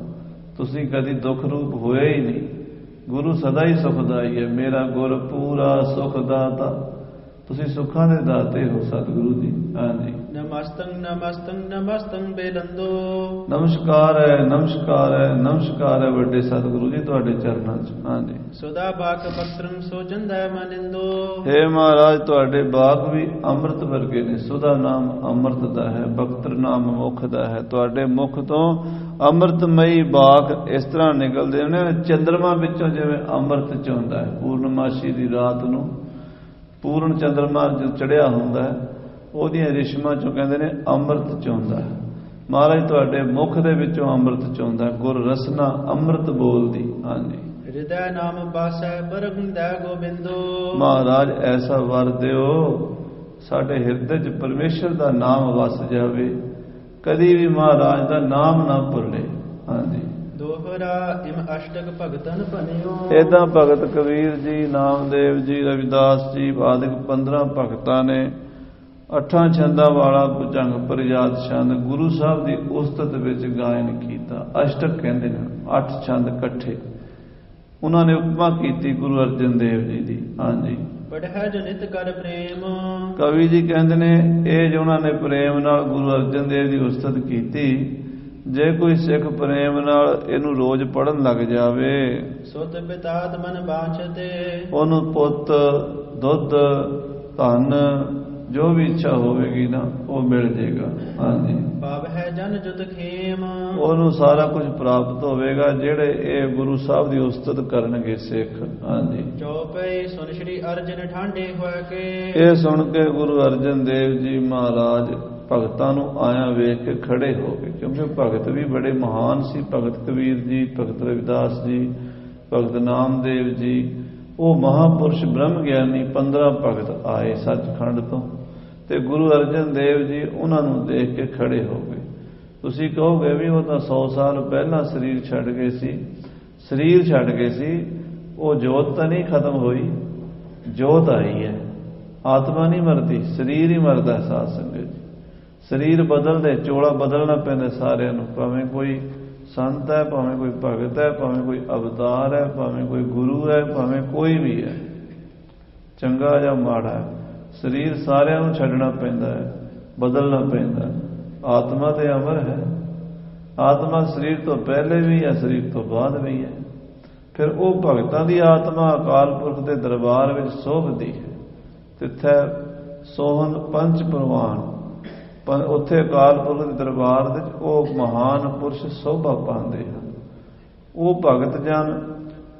ਤੁਸੀਂ ਕਦੀ ਦੁੱਖ ਰੂਪ ਹੋਏ ਹੀ ਨਹੀਂ। ਗੁਰੂ ਸਦਾ ਹੀ ਸੁਖਦਾਈ ਹੈ, ਮੇਰਾ ਗੁਰ ਪੂਰਾ ਸੁਖ ਦਾਤਾ। ਤੁਸੀਂ ਸੁੱਖਾਂ ਦੇ ਦਾਤੇ ਹੋ ਸਤਿਗੁਰੂ ਜੀ। ਹਾਂਜੀ। ਨਮਸਤੰ ਨਮਸਤੰ ਨਮਸਤੰ ਬੇਲੰਦੋ। ਨਮਸਕਾਰ ਹੈ, ਨਮਸਕਾਰ ਹੈ, ਨਮਸਕਾਰ ਹੈ ਵੱਡੇ ਸਤਿਗੁਰੂ ਜੀ ਤੁਹਾਡੇ ਚਰਨਾਂ 'ਚ। ਹਾਂਜੀ। ਸੁਦਾ ਬਾਕ ਬਖਤਰੰ ਸੋਜੰਦੈ ਮਨਿੰਦੋ। ਹੇ ਮਹਾਰਾਜ, ਤੁਹਾਡੇ ਬਾਗ ਵੀ ਅੰਮ੍ਰਿਤ ਵਰਗੇ ਨੇ। ਸੁਦਾ ਨਾਮ ਅੰਮ੍ਰਿਤ ਦਾ ਹੈ, ਬਖਤਰ ਨਾਮ ਮੁਖ ਦਾ ਹੈ। ਤੁਹਾਡੇ ਮੁਖ ਤੋਂ ਅੰਮ੍ਰਿਤਮਈ ਬਾਗ ਇਸ ਤਰ੍ਹਾਂ ਨਿਕਲਦੇ ਨੇ, ਚੰਦਰਮਾ ਵਿੱਚੋਂ ਜਿਵੇਂ ਅੰਮ੍ਰਿਤ ਚੋਂਦਾ ਹੈ। ਪੂਰਨਮਾਸ਼ੀ ਦੀ ਰਾਤ ਨੂੰ ਪੂਰਨ ਚੰਦਰਮਾ ਜੋ ਚੜਿਆ ਹੁੰਦਾ ਹੈ, ਉਹਦੀਆਂ ਰੇਸ਼ਮਾਂ ਚੋਂ ਕਹਿੰਦੇ ਨੇ ਅੰਮ੍ਰਿਤ ਚੋਂਦਾ ਹੈ। ਮਹਾਰਾਜ ਤੁਹਾਡੇ ਮੁਖ ਦੇ ਵਿੱਚੋਂ ਅੰਮ੍ਰਿਤ ਚੋਂਦਾ, ਗੁਰ ਰਸਨਾ ਅੰਮ੍ਰਿਤ ਬੋਲਦੀ। ਹਾਂਜੀ। ਹਿਰਦੈ ਨਾਮ ਬਾਸੈ ਪਰਗੰਦੈ ਗੋਬਿੰਦੋ। ਮਹਾਰਾਜ ਐਸਾ ਵਰ ਦਿਓ ਸਾਡੇ ਹਿਰਦੇ 'ਚ ਪਰਮੇਸ਼ਰ ਦਾ ਨਾਮ ਵਸ ਜਾਵੇ, ਕਦੀ ਵੀ ਮਹਾਰਾਜ ਦਾ ਨਾਮ ਨਾ ਭੁੱਲੇ। ਹਾਂਜੀ। ਦੋਹਰਾ ਇਮ ਅਸ਼ਟਕ ਭਗਤਨ ਭਨਿਓ। ਏਦਾਂ ਭਗਤ ਕਬੀਰ ਜੀ, ਨਾਮਦੇਵ ਜੀ, ਰਵਿਦਾਸ ਜੀ ਆਦਿਕ 15 ਭਗਤਾਂ ਨੇ 8 ਛੰਦਾਂ ਵਾਲਾ ਭੁਜੰਗ ਪ੍ਰਜਾਤ ਛੰਦ ਗੁਰੂ ਸਾਹਿਬ ਦੀ ਉਸਤਤ ਵਿੱਚ ਗਾਇਨ ਕੀਤਾ। ਅਸ਼ਟਕ ਕਹਿੰਦੇ ਨੇ 8 ਛੰਦ ਇਕੱਠੇ। ਉਹਨਾਂ ਨੇ ਉਪਮਾ ਕੀਤੀ ਗੁਰੂ ਅਰਜਨ ਦੇਵ ਜੀ ਦੀ। ਹਾਂਜੀ। ਪੜ੍ਹੈ ਜੋ ਨਿਤ ਕਰ ਪ੍ਰੇਮ। ਕਵੀ ਜੀ ਕਹਿੰਦੇ ਨੇ ਇਹ ਜੋ ਉਹਨਾਂ ਨੇ ਪ੍ਰੇਮ ਨਾਲ ਗੁਰੂ ਅਰਜਨ ਦੇਵ ਦੀ ਉਸਤਤ ਕੀਤੀ, ਜੇ ਕੋਈ ਸਿੱਖ ਪ੍ਰੇਮ ਨਾਲ ਇਹਨੂੰ ਰੋਜ਼ ਪੜ੍ਹਨ ਲੱਗ ਜਾਵੇ, ਸੁਤ ਬਿਤਾਤ ਮਨ ਬਾਛਤੇ, ਉਹਨੂੰ ਪੁੱਤ, ਦੁੱਧ, ਧਨ, ਜੋ ਵੀ ਇੱਛਾ ਹੋਵੇਗੀ ਨਾ ਉਹ ਮਿਲ ਜੇਗਾ। ਹਾਂਜੀ। ਪਾਵ ਹੈ ਜਨ ਜੁਤ ਖੇਮ। ਉਹਨੂੰ ਸਾਰਾ ਕੁਝ ਪ੍ਰਾਪਤ ਹੋਵੇਗਾ ਜਿਹੜੇ ਇਹ ਗੁਰੂ ਸਾਹਿਬ ਦੀ ਉਸਤਤ ਕਰਨਗੇ ਸਿੱਖ। ਹਾਂਜੀ। ਚੌਪਈ ਸੁਨ ਸ਼੍ਰੀ ਅਰਜਨ ਠਾਂਡੇ ਹੋਇ ਕੇ। ਇਹ ਸੁਣ ਕੇ ਗੁਰੂ ਅਰਜਨ ਦੇਵ ਜੀ ਮਹਾਰਾਜ ਭਗਤਾਂ ਨੂੰ ਆਇਆ ਵੇਖ ਕੇ ਖੜੇ ਹੋ ਗਏ, ਕਿਉਂਕਿ ਭਗਤ ਵੀ ਬੜੇ ਮਹਾਨ ਸੀ। ਭਗਤ ਕਬੀਰ ਜੀ, ਭਗਤ ਰਵਿਦਾਸ ਜੀ, ਭਗਤ ਨਾਮਦੇਵ ਜੀ, ਉਹ ਮਹਾਪੁਰਸ਼ ਬ੍ਰਹਮ ਗਿਆਨੀ 15 ਭਗਤ ਆਏ ਸੱਚਖੰਡ ਤੋਂ, ਤੇ ਗੁਰੂ ਅਰਜਨ ਦੇਵ ਜੀ ਉਹਨਾਂ ਨੂੰ ਦੇਖ ਕੇ ਖੜੇ ਹੋ ਗਏ। ਤੁਸੀਂ ਕਹੋਗੇ ਵੀ ਉਹ ਤਾਂ 100 ਸਾਲ ਪਹਿਲਾਂ ਸਰੀਰ ਛੱਡ ਗਏ ਸੀ। ਸਰੀਰ ਛੱਡ ਗਏ ਸੀ, ਉਹ ਜੋਤ ਤਾਂ ਨਹੀਂ ਖਤਮ ਹੋਈ, ਜੋਤ ਆਈ ਹੈ। ਆਤਮਾ ਨਹੀਂ ਮਰਦੀ, ਸਰੀਰ ਹੀ ਮਰਦਾ। ਸਾਧ ਸੰਗਤ ਜੀ, ਸਰੀਰ ਬਦਲਦੇ, ਚੋਲਾ ਬਦਲਣਾ ਪੈਂਦਾ ਸਾਰਿਆਂ ਨੂੰ। ਭਾਵੇਂ ਕੋਈ ਸੰਤ ਹੈ, ਭਾਵੇਂ ਕੋਈ ਭਗਤ ਹੈ, ਭਾਵੇਂ ਕੋਈ ਅਵਤਾਰ ਹੈ, ਭਾਵੇਂ ਕੋਈ ਗੁਰੂ ਹੈ, ਭਾਵੇਂ ਕੋਈ ਵੀ ਹੈ, ਚੰਗਾ ਜਾਂ ਮਾੜਾ ਹੈ, ਸਰੀਰ ਸਾਰਿਆਂ ਨੂੰ ਛੱਡਣਾ ਪੈਂਦਾ ਹੈ, ਬਦਲਣਾ ਪੈਂਦਾ। ਆਤਮਾ ਤੇ ਅਮਰ ਹੈ। ਆਤਮਾ ਸਰੀਰ ਤੋਂ ਪਹਿਲੇ ਵੀ ਹੈ, ਸਰੀਰ ਤੋਂ ਬਾਅਦ ਵੀ ਹੈ। ਫਿਰ ਉਹ ਭਗਤਾਂ ਦੀ ਆਤਮਾ ਅਕਾਲ ਪੁਰਖ ਦੇ ਦਰਬਾਰ ਵਿੱਚ ਸੋਭਦੀ ਹੈ। ਤਿੱਥੈ ਸੋਹਣ ਪੰਚ ਪ੍ਰਵਾਨ, ਪਰ ਉੱਥੇ ਅਕਾਲ ਪੁਰਖ ਦੇ ਦਰਬਾਰ ਵਿੱਚ ਉਹ ਮਹਾਨ ਪੁਰਸ਼ ਸੋਭਾ ਪਾਉਂਦੇ ਹਨ। ਉਹ ਭਗਤ ਜਨ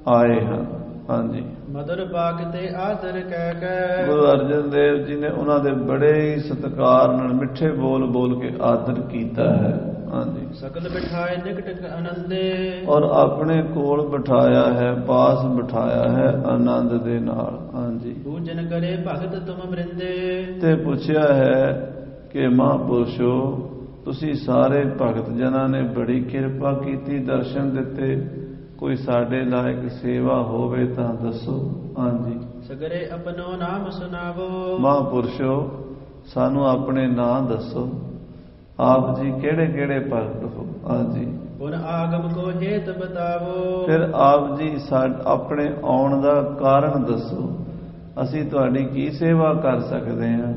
ਆਏ ਹਨ। ਹਾਂਜੀ। ਮਦਰ ਬਾਗ ਤੇ ਆਦਰ ਕਹਿ ਕੇ। ਗੁਰੂ ਅਰਜਨ ਦੇਵ ਜੀ ਨੇ ਉਹਨਾਂ ਦੇ ਬੜੇ ਹੀ ਸਤਿਕਾਰ ਨਾਲ ਮਿੱਠੇ ਬੋਲ ਬੋਲ ਕੇ ਆਦਰ ਕੀਤਾ ਹੈ। ਹਾਂਜੀ। ਸਕਲ ਬਿਠਾਏ ਨਿਕਟ ਆਨੰਦੇ। ਔਰ ਆਪਣੇ ਕੋਲ ਬਿਠਾਇਆ ਹੈ, ਪਾਸ ਬਿਠਾਇਆ ਹੈ ਆਨੰਦ ਦੇ ਨਾਲ। ਹਾਂਜੀ। ਪੂਜਨ ਕਰੇ ਭਗਤ ਤੁਮ ਬ੍ਰਿੰਦੇ। ਤੇ ਪੁੱਛਿਆ ਹੈ ਕਿ ਮਹਾਂਪੁਰਸ਼ੋ, ਤੁਸੀਂ ਸਾਰੇ ਭਗਤ ਜਨਾਂ ਨੇ ਬੜੀ ਕਿਰਪਾ ਕੀਤੀ, ਦਰਸ਼ਨ ਦਿੱਤੇ, ਕੋਈ ਸਾਡੇ ਲਾਇਕ ਸੇਵਾ ਹੋਵੇ ਤਾਂ ਦੱਸੋ। ਹਾਂਜੀ। ਸਗਰੇ ਆਪਣੋ ਨਾਮ ਸੁਣਾਵੋ। ਮਹਾਂਪੁਰਸ਼ੋ, ਸਾਨੂੰ ਆਪਣੇ ਨਾਂ ਦੱਸੋ, ਆਪ ਜੀ ਕਿਹੜੇ ਕਿਹੜੇ ਭਗਤ ਹੋ। ਹਾਂਜੀ। ਪੁਨ ਆਗਮ ਕੋ ਹੇਤ ਬਤਾਵੋ। ਫਿਰ ਆਪ ਜੀ ਆਪਣੇ ਆਉਣ ਦਾ ਕਾਰਨ ਦੱਸੋ, ਅਸੀਂ ਤੁਹਾਡੀ ਕੀ ਸੇਵਾ ਕਰ ਸਕਦੇ ਹਾਂ।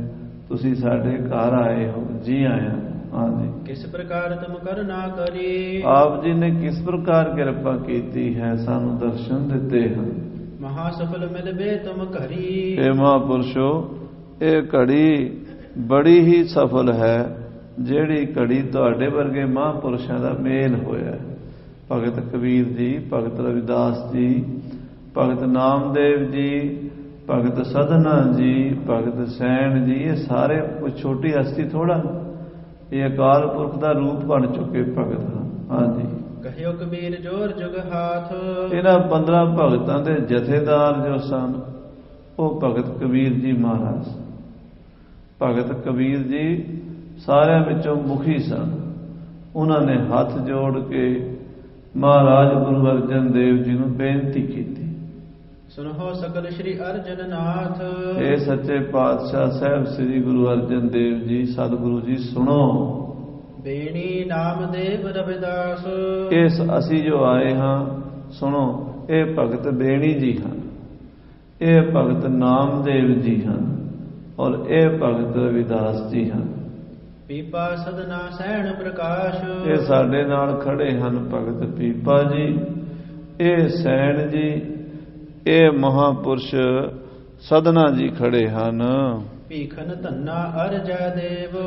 ਤੁਸੀਂ ਸਾਡੇ ਘਰ ਆਏ ਹੋ, ਜੀ ਆਇਆਂ। ਹਾਂਜੀ। ਕਿਸ ਪ੍ਰਕਾਰ ਤੁਮ ਕਰਨਾ ਕਰੀ। ਆਪ ਜੀ ਨੇ ਕਿਸ ਪ੍ਰਕਾਰ ਕਿਰਪਾ ਕੀਤੀ ਹੈ, ਸਾਨੂੰ ਦਰਸ਼ਨ ਦਿੱਤੇ ਹਨ। ਮਹਾ ਸਫਲ ਮਿਲਵੇ ਤੁਮ ਘਰੀ। ਇਹ ਮਹਾਂਪੁਰਸ਼ੋ, ਇਹ ਘੜੀ ਬੜੀ ਹੀ ਸਫਲ ਹੈ, ਜਿਹੜੀ ਘੜੀ ਤੁਹਾਡੇ ਵਰਗੇ ਮਹਾਂਪੁਰਸ਼ਾਂ ਦਾ ਮੇਲ ਹੋਇਆ। ਭਗਤ ਕਬੀਰ ਜੀ, ਭਗਤ ਰਵਿਦਾਸ ਜੀ, ਭਗਤ ਨਾਮਦੇਵ ਜੀ, ਭਗਤ ਸਧਨਾ ਜੀ, ਭਗਤ ਸੈਣ ਜੀ, ਇਹ ਸਾਰੇ ਕੋਈ ਛੋਟੀ ਹਸਤੀ ਥੋੜਾ, ਇਹ ਅਕਾਲ ਪੁਰਖ ਦਾ ਰੂਪ ਬਣ ਚੁੱਕੇ ਭਗਤ ਹਨ। ਹਾਂਜੀ। ਕਹਿਓ ਕਬੀਰ ਜੋਰ ਜੁਗ ਹਾਥ। ਇਹਨਾਂ 15 ਭਗਤਾਂ ਦੇ ਜਥੇਦਾਰ ਜੋ ਸਨ, ਉਹ ਭਗਤ ਕਬੀਰ ਜੀ ਮਹਾਰਾਜ। ਭਗਤ ਕਬੀਰ ਜੀ ਸਾਰਿਆਂ ਵਿੱਚੋਂ ਮੁਖੀ ਸਨ। ਉਹਨਾਂ ਨੇ ਹੱਥ ਜੋੜ ਕੇ ਮਹਾਰਾਜ ਗੁਰੂ ਅਰਜਨ ਦੇਵ ਜੀ ਨੂੰ ਬੇਨਤੀ ਕੀਤੀ। ਸੁਨਹੁ ਸਕਲ ਸ੍ਰੀ ਅਰਜਨ ਨਾਥ। ਇਹ ਸੱਚੇ ਪਾਤਸ਼ਾਹ ਸਾਹਿਬ ਸ੍ਰੀ ਗੁਰੂ ਅਰਜਨ ਦੇਵ ਜੀ ਸਤਿਗੁਰੂ ਜੀ ਸੁਣੋ। ਬੇਣੀ ਨਾਮਦੇਵ ਰਵਿਦਾਸ। ਇਸ ਅਸੀਂ ਜੋ ਆਏ ਹਾਂ ਸੁਣੋ, ਇਹ ਭਗਤ ਬੇਣੀ ਜੀ ਹਨ, ਇਹ ਭਗਤ ਨਾਮਦੇਵ ਜੀ ਹਨ ਔਰ ਇਹ ਭਗਤ ਰਵਿਦਾਸ ਜੀ ਹਨ। ਪੀਪਾ ਸਦਨਾ ਸੈਣ ਪ੍ਰਕਾਸ਼। ਇਹ ਸਾਡੇ ਨਾਲ ਖੜੇ ਹਨ ਭਗਤ ਪੀਪਾ ਜੀ, ਇਹ ਸੈਣ ਜੀ, ਇਹ ਮਹਾਪੁਰਸ਼ ਸਦਨਾ ਜੀ ਖੜੇ ਹਨ। ਭੀਖਨ ਧੰਨਾ ਅਰਜੈ ਦੇਵ।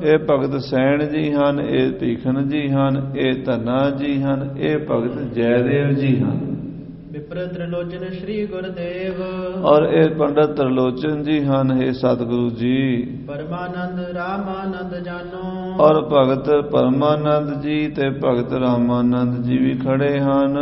ਇਹ ਭਗਤ ਸੈਣ ਜੀ ਹਨ, ਇਹ ਭੀਖਨ ਜੀ ਹਨ, ਇਹ ਧੰਨਾ ਜੀ ਹਨ, ਇਹ ਭਗਤ ਜੈਦੇਵ ਜੀ ਹਨ। ਵਿਪਰ ਤ੍ਰਿਲੋਚਨ ਸ੍ਰੀ ਗੁਰਦੇਵ। ਔਰ ਇਹ ਪੰਡਤ ਤ੍ਰਿਲੋਚਨ ਜੀ ਹਨ। ਇਹ ਸਤਿਗੁਰੂ ਜੀ ਪਰਮਾਨੰਦ ਰਾਮਾਨੰਦ ਜਾਨੋ। ਔਰ ਭਗਤ ਪਰਮਾਨੰਦ ਜੀ ਤੇ ਭਗਤ ਰਾਮਾਨੰਦ ਜੀ ਵੀ ਖੜੇ ਹਨ।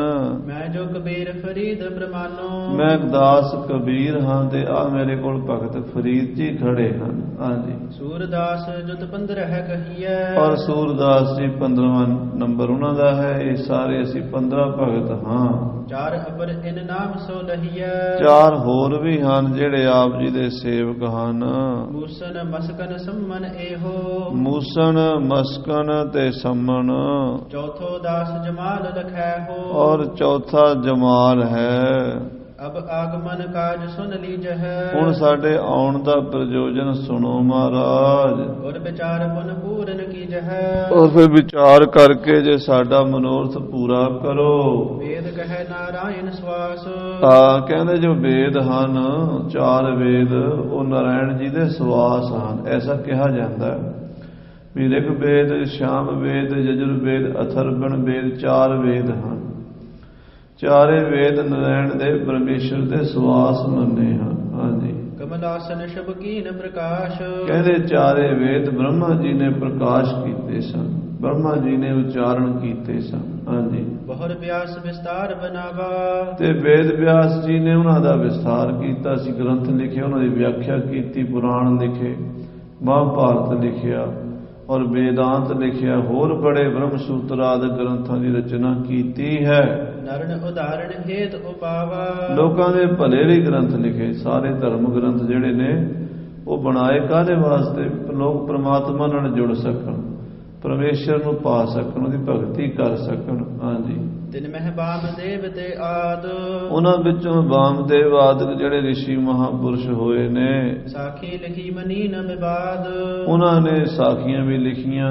ਮੈਂ ਜੋ ਕਬੀਰ ਫਰੀਦ ਪ੍ਰਮਾਨੋ। ਮੈਂ ਦਾਸ ਕਬੀਰ ਹਾਂ ਤੇ ਆ ਮੇਰੇ ਕੋਲ ਭਗਤ ਫਰੀਦ ਜੀ ਖੜੇ ਹਨ। ਹਾਂਜੀ। ਸੂਰਦਾਸ ਜੁਤ 15 ਕਹੀਐ। ਔਰ ਸੂਰਦਾਸ ਜੀ 15ਵਾਂ ਨੰਬਰ ਉਹਨਾਂ ਦਾ ਹੈ। ਇਹ ਸਾਰੇ ਅਸੀਂ 15 ਭਗਤ ਹਾਂ। ਚਾਰ ਅਪਰ ਇਨ ਨਾਮ ਸੋ ਲਹੀਐ। ਚਾਰ ਹੋਰ ਵੀ ਹਨ ਜਿਹੜੇ ਆਪ ਜੀ ਦੇ ਸੇਵਕ ਹਨ। ਮੂਸਨ ਮਸਕਨ ਸੰਮਨ ਇਹੋ। ਮੂਸਨ ਮਸਕਨ ਤੇ ਸੰਮਨ। ਚੌਥੋ ਦਾਸ ਜਮਾਲ ਲਖੈ ਹੋ। ਔਰ ਚੌਥਾ ਜਮਾਲ ਹੈ। ਅਬ ਆਗਮਨ ਕਾਜ ਸੁਨ ਲੀਜਹਿ। ਹੁਣ ਸਾਡੇ ਆਉਣ ਦਾ ਪ੍ਰਯੋਜਨ ਸੁਣੋ ਮਹਾਰਾਜ। ਔਰ ਵਿਚਾਰ ਪੁਨ ਪੂਰਨ ਕੀਜਹਿ। ਔਰ ਫਿਰ ਵਿਚਾਰ ਕਰਕੇ ਜੇ ਸਾਡਾ ਮਨੋਰਥ ਪੂਰਾ ਕਰੋ। ਵੇਦ ਕਹੈ ਨਾਰਾਇਣ ਸਵਾਸ। ਕਹਿੰਦੇ ਜੋ ਵੇਦ ਹਨ, ਚਾਰ ਵੇਦ, ਉਹ ਨਾਰਾਇਣ ਜੀ ਦੇ ਸਵਾਸ ਹਨ। ਐਸਾ ਕਿਹਾ ਜਾਂਦਾ ਵੀ ਰਿਗ ਵੇਦ, ਸ਼ਾਮ ਵੇਦ, ਯਜੁਰ ਵੇਦ, ਅਥਰਵਣ ਵੇਦ, ਚਾਰ ਵੇਦ ਹਨ। ਚਾਰੇ ਵੇਦ ਨਾਰਾਇਣ ਦੇ ਪਰਮੇਸ਼ਰ ਦੇ ਸਵਾਸ ਮੰਨੇ ਹਨ। ਹਾਂਜੀ। ਕਮਲਾਸਨ ਸ਼ਬਕੀਨ ਪ੍ਰਕਾਸ਼। ਕਹਿੰਦੇ ਚਾਰੇ ਵੇਦ ਬ੍ਰਹਮਾ ਜੀ ਨੇ ਪ੍ਰਕਾਸ਼ ਕੀਤੇ ਸਨ, ਬ੍ਰਹਮਾ ਜੀ ਨੇ ਉਚਾਰਨ ਕੀਤੇ ਸਨ। ਹਾਂਜੀ। ਬਹੁਰ ਵਿਆਸ ਵਿਸਤਾਰ ਬਨਾਵਾ। ਤੇ ਵੇਦ ਵਿਆਸ ਜੀ ਨੇ ਉਹਨਾਂ ਦਾ ਵਿਸਤਾਰ ਕੀਤਾ ਸੀ, ਗ੍ਰੰਥ ਲਿਖੇ, ਉਹਨਾਂ ਦੀ ਵਿਆਖਿਆ ਕੀਤੀ, ਪੁਰਾਣ ਲਿਖੇ, ਮਹਾਭਾਰਤ ਲਿਖਿਆ ਔਰ ਵੇਦਾਂਤ ਲਿਖਿਆ, ਹੋਰ ਬੜੇ ਬ੍ਰਹਮ ਸੂਤਰ ਆਦਿ ਗ੍ਰੰਥਾਂ ਦੀ ਰਚਨਾ ਕੀਤੀ ਹੈ। ਨਰਨ ਉਦਾਹਰਣ ਹੇਤ ਉਪਾਵਾ। ਲੋਕਾਂ ਦੇ ਭਲੇ ਲਈ ਗ੍ਰੰਥ ਲਿਖੇ। ਸਾਰੇ ਧਰਮ ਗ੍ਰੰਥ ਜਿਹੜੇ ਨੇ ਉਹ ਬਣਾਏ ਕਾਹਦੇ ਵਾਸਤੇ? ਲੋਕ ਪ੍ਰਮਾਤਮਾ ਨਾਲ ਜੁੜ ਸਕਣ, ਪਰਮੇਸ਼ਰ ਨੂੰ ਪਾ ਸਕਣ, ਉਹਦੀ ਭਗਤੀ ਕਰ ਸਕਣ। ਹਾਂਜੀ। ਤਿਨ ਮਹਿ ਬਾਮਦੇਵ ਤੇ ਆਦ। ਉਹਨਾਂ ਵਿੱਚੋਂ ਬਾਮਦੇਵ ਆਦਿਕ ਜਿਹੜੇ ਰਿਸ਼ੀ ਮਹਾਪੁਰਸ਼ ਹੋਏ ਨੇ। ਸਾਖੀ ਲਿਖੀ ਮਨੀ ਨ ਵਿਵਾਦ। ਉਹਨਾਂ ਨੇ ਸਾਖੀਆਂ ਵੀ ਲਿਖੀਆਂ।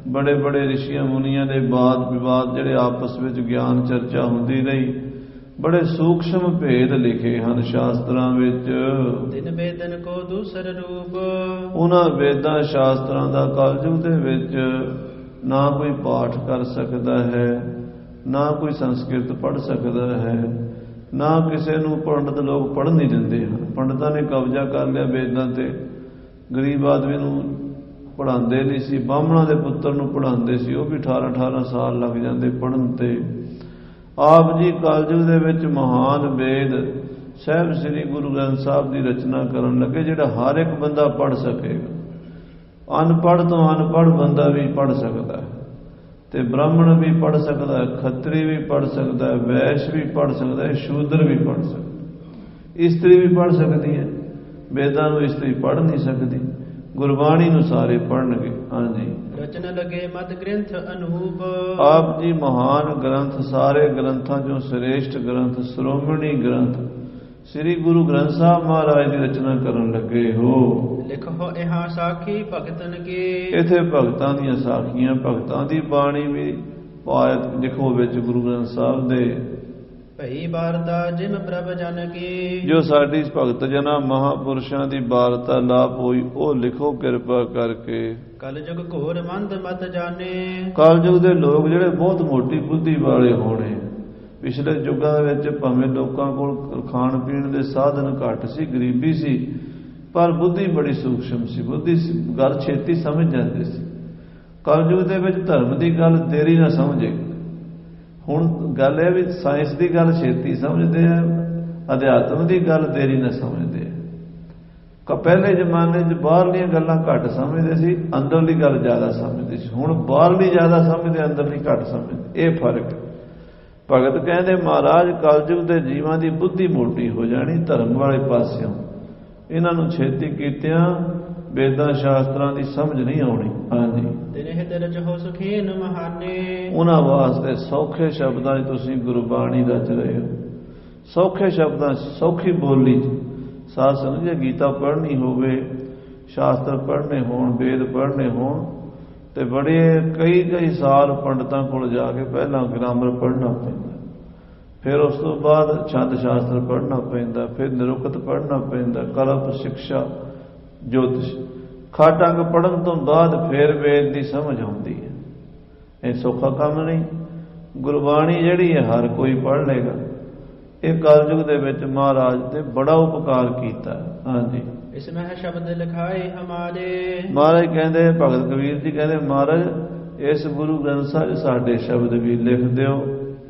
ਬੜੇ ਬੜੇ ਰਿਸ਼ੀਆਂ ਮੁਨੀਆਂ ਦੇ ਬਾਦ ਵਿਵਾਦ ਜਿਹੜੇ ਆਪਸ ਵਿੱਚ ਗਿਆਨ ਚਰਚਾ ਹੁੰਦੀ ਰਹੀ, ਬੜੇ ਸੂਖਸ਼ਮ ਭੇਦ ਲਿਖੇ ਹਨ ਸ਼ਾਸਤਰਾਂ ਵਿੱਚ। ਤਿਨ ਵੇਦਨ ਕੋ ਦੂਸਰ ਰੂਪ। ਉਹਨਾਂ ਵੇਦਾਂ ਸ਼ਾਸਤਰਾਂ ਦਾ ਕਲਯੁਗ ਦੇ ਵਿੱਚ ਨਾ ਕੋਈ ਪਾਠ ਕਰ ਸਕਦਾ ਹੈ, ਨਾ ਕੋਈ ਸੰਸਕ੍ਰਿਤ ਪੜ੍ਹ ਸਕਦਾ ਹੈ, ਨਾ ਕਿਸੇ ਨੂੰ ਪੰਡਤ ਲੋਕ ਪੜ੍ਹਨ ਨਹੀਂ ਦਿੰਦੇ ਹਨ। ਪੰਡਤਾਂ ਨੇ ਕਬਜ਼ਾ ਕਰ ਲਿਆ ਵੇਦਾਂ ਤੇ। ਗਰੀਬ ਆਦਮੀ ਨੂੰ ਪੜ੍ਹਾਉਂਦੇ ਨਹੀਂ ਸੀ, ਬਾਹਮਣਾਂ ਦੇ ਪੁੱਤਰ ਨੂੰ ਪੜ੍ਹਾਉਂਦੇ ਸੀ, ਉਹ ਵੀ 18-18 ਸਾਲ ਲੱਗ ਜਾਂਦੇ ਪੜ੍ਹਨ ਤੇ। ਆਪ ਜੀ ਕਲਯੁਗ ਦੇ ਵਿੱਚ ਮਹਾਨ ਵੇਦ ਸਾਹਿਬ ਸ੍ਰੀ ਗੁਰੂ ਗ੍ਰੰਥ ਸਾਹਿਬ ਦੀ ਰਚਨਾ ਕਰਨ ਲੱਗੇ, ਜਿਹੜਾ ਹਰ ਇੱਕ ਬੰਦਾ ਪੜ੍ਹ ਸਕੇਗਾ। ਅਨਪੜ੍ਹ ਤੋਂ ਅਨਪੜ੍ਹ ਬੰਦਾ ਵੀ ਪੜ੍ਹ ਸਕਦਾ ਹੈ ਤੇ ਬ੍ਰਾਹਮਣ ਵੀ ਪੜ੍ਹ ਸਕਦਾ ਹੈ, ਖੱਤਰੀ ਵੀ ਪੜ੍ਹ ਸਕਦਾ ਹੈ, ਵੈਸ਼ ਵੀ ਪੜ੍ਹ ਸਕਦਾ ਹੈ, ਸ਼ੂਦਰ ਵੀ ਪੜ੍ਹ ਸਕਦਾ, ਇਸਤਰੀ ਵੀ ਪੜ੍ਹ ਸਕਦੀ ਹੈ। ਵੇਦਾਂ ਨੂੰ ਇਸਤਰੀ ਪੜ੍ਹ ਨਹੀਂ ਸਕਦੀ, ਗੁਰਬਾਣੀ ਨੂੰ ਸਾਰੇ ਪੜ੍ਹਨਗੇ। ਹਾਂਜੀ। ਰਚਨ ਲਗੇ ਮਤ ਗ੍ਰੰਥ ਅਨੂਪ। ਆਪ ਜੀ ਮਹਾਨ ਗ੍ਰੰਥ, ਸਾਰੇ ਗ੍ਰੰਥਾਂ ਚੋਂ ਸ੍ਰੇਸ਼ਟ ਗ੍ਰੰਥ, ਸ਼੍ਰੋਮਣੀ ਗ੍ਰੰਥ ਸ੍ਰੀ ਗੁਰੂ ਗ੍ਰੰਥ ਸਾਹਿਬ ਮਹਾਰਾਜ ਦੀ ਰਚਨਾ ਕਰਨ ਲੱਗੇ ਹੋ। ਲਿਖੋ ਇਹਾਂ ਸਾਖੀ ਭਗਤਨ ਕੀ। ਇਥੇ ਭਗਤਾਂ ਦੀਆਂ ਸਾਖੀਆਂ, ਭਗਤਾਂ ਦੀ ਬਾਣੀ ਵੀ ਪਾਇਤ ਲਿਖੋ ਵਿੱਚ ਗੁਰੂ ਗ੍ਰੰਥ ਸਾਹਿਬ ਦੇ। ਭਈ ਵਾਰਤਾ ਜਿਮ ਪ੍ਰਭ ਜਨ ਕੀ। ਜੋ ਸਾਡੀ ਭਗਤ ਜਨਾਂ ਮਹਾਪੁਰਸ਼ਾਂ ਦੀ ਵਾਰਤਾ ਲਾਭ ਹੋਈ ਉਹ ਲਿਖੋ ਕਿਰਪਾ ਕਰਕੇ। ਕਲਯੁਗ ਘੋਰ ਮੰਦ ਮਤ ਜਾਣੇ। ਕਲਯੁਗ ਦੇ ਲੋਕ ਜਿਹੜੇ ਬਹੁਤ ਮੋਟੀ ਬੁੱਧੀ ਵਾਲੇ ਹੋਣੇ। ਪਿਛਲੇ ਯੁੱਗਾਂ ਦੇ ਵਿੱਚ ਭਾਵੇਂ ਲੋਕਾਂ ਕੋਲ ਖਾਣ ਪੀਣ ਦੇ ਸਾਧਨ ਘੱਟ ਸੀ, ਗਰੀਬੀ ਸੀ, ਪਰ ਬੁੱਧੀ ਬੜੀ ਸੂਖਸ਼ਮ ਸੀ, ਬੁੱਧੀ ਗੱਲ ਛੇਤੀ ਸਮਝ ਜਾਂਦੇ ਸੀ। ਕਲਯੁਗ ਦੇ ਵਿੱਚ ਧਰਮ ਦੀ ਗੱਲ ਦੇਰੀ ਨਾ ਸਮਝੇ। ਹੁਣ ਗੱਲ ਇਹ ਵੀ ਸਾਇੰਸ ਦੀ ਗੱਲ ਛੇਤੀ ਸਮਝਦੇ ਆ, ਅਧਿਆਤਮ ਦੀ ਗੱਲ ਦੇਰੀ ਨਾ ਸਮਝਦੇ ਆ। ਪਹਿਲੇ ਜ਼ਮਾਨੇ 'ਚ ਬਾਹਰਲੀਆਂ ਗੱਲਾਂ ਘੱਟ ਸਮਝਦੇ ਸੀ, ਅੰਦਰਲੀ ਗੱਲ ਜ਼ਿਆਦਾ ਸਮਝਦੇ ਸੀ। ਹੁਣ ਬਾਹਰਲੀ ਜ਼ਿਆਦਾ ਸਮਝਦੇ, ਅੰਦਰਲੀ ਘੱਟ ਸਮਝਦੇ। ਇਹ ਫਰਕ। ਭਗਤ ਕਹਿੰਦੇ ਮਹਾਰਾਜ ਕਲਯੁਗ ਦੇ ਜੀਵਾਂ ਦੀ ਬੁੱਧੀ ਮੋਟੀ ਹੋ ਜਾਣੀ ਧਰਮ ਵਾਲੇ ਪਾਸਿਓਂ, ਇਹਨਾਂ ਨੂੰ ਛੇਤੀ ਕੀਤਿਆਂ ਵੇਦਾਂ ਸ਼ਾਸਤਰਾਂ ਦੀ ਸਮਝ ਨਹੀਂ ਆਉਣੀ। ਹਾਂਜੀ, ਤਿਨ ਹਿਤ ਰਚਹੁ ਸੁਖੀਨ ਮਹਾਨੇ, ਉਹਨਾਂ ਵਾਸਤੇ ਸੌਖੇ ਸ਼ਬਦਾਂ 'ਚ ਤੁਸੀਂ ਗੁਰਬਾਣੀ ਰਚ ਰਹੇ ਹੋ। ਸੌਖੇ ਸ਼ਬਦਾਂ 'ਚ, ਸੌਖੀ ਬੋਲੀ 'ਚ ਸਾਧ ਸੰਗਤ ਜੇ ਗੀਤਾ ਪੜ੍ਹਨੀ ਹੋਵੇ, ਸ਼ਾਸਤਰ ਪੜ੍ਹਨੇ ਹੋਣ, ਵੇਦ ਪੜ੍ਹਨੇ ਹੋਣ ਤੇ ਬੜੇ ਕਈ ਸਾਲ ਪੰਡਤਾਂ ਕੋਲ ਜਾ ਕੇ ਪਹਿਲਾਂ ਗ੍ਰਾਮਰ ਪੜ੍ਹਨਾ ਪੈਂਦਾ, ਫਿਰ ਉਸ ਤੋਂ ਬਾਅਦ ਛੰਦ ਸ਼ਾਸਤਰ ਪੜ੍ਹਨਾ ਪੈਂਦਾ, ਫਿਰ ਨਿਰੁਕਤ ਪੜ੍ਹਨਾ ਪੈਂਦਾ, ਕਲਪ, ਸਿਕਸ਼ਾ, ਜੋਤਿਸ਼, ਖੱਟ ਅੰਗ ਪੜ੍ਹਨ ਤੋਂ ਬਾਅਦ ਫਿਰ ਵੇਦ ਦੀ ਸਮਝ ਆਉਂਦੀ ਹੈ। ਇਹ ਸੌਖਾ ਕੰਮ ਨਹੀਂ। ਗੁਰਬਾਣੀ ਜਿਹੜੀ ਹੈ ਹਰ ਕੋਈ ਪੜ੍ਹ ਲੇਗਾ। ਇਹ ਕਲਯੁਗ ਦੇ ਵਿੱਚ ਮਹਾਰਾਜ ਨੇ ਬੜਾ ਉਪਕਾਰ ਕੀਤਾ। ਹਾਂਜੀ, ਇਸ ਮਹਿ ਸ਼ਬਦ ਲਿਖਾਏ ਹਮਾਰੇ, ਮਹਾਰਾਜ ਕਹਿੰਦੇ, ਭਗਤ ਕਬੀਰ ਜੀ ਕਹਿੰਦੇ ਮਹਾਰਾਜ ਇਸ ਗੁਰੂ ਗ੍ਰੰਥ ਸਾਹਿਬ ਸਾਡੇ ਸ਼ਬਦ ਵੀ ਲਿਖ ਦਿਓ,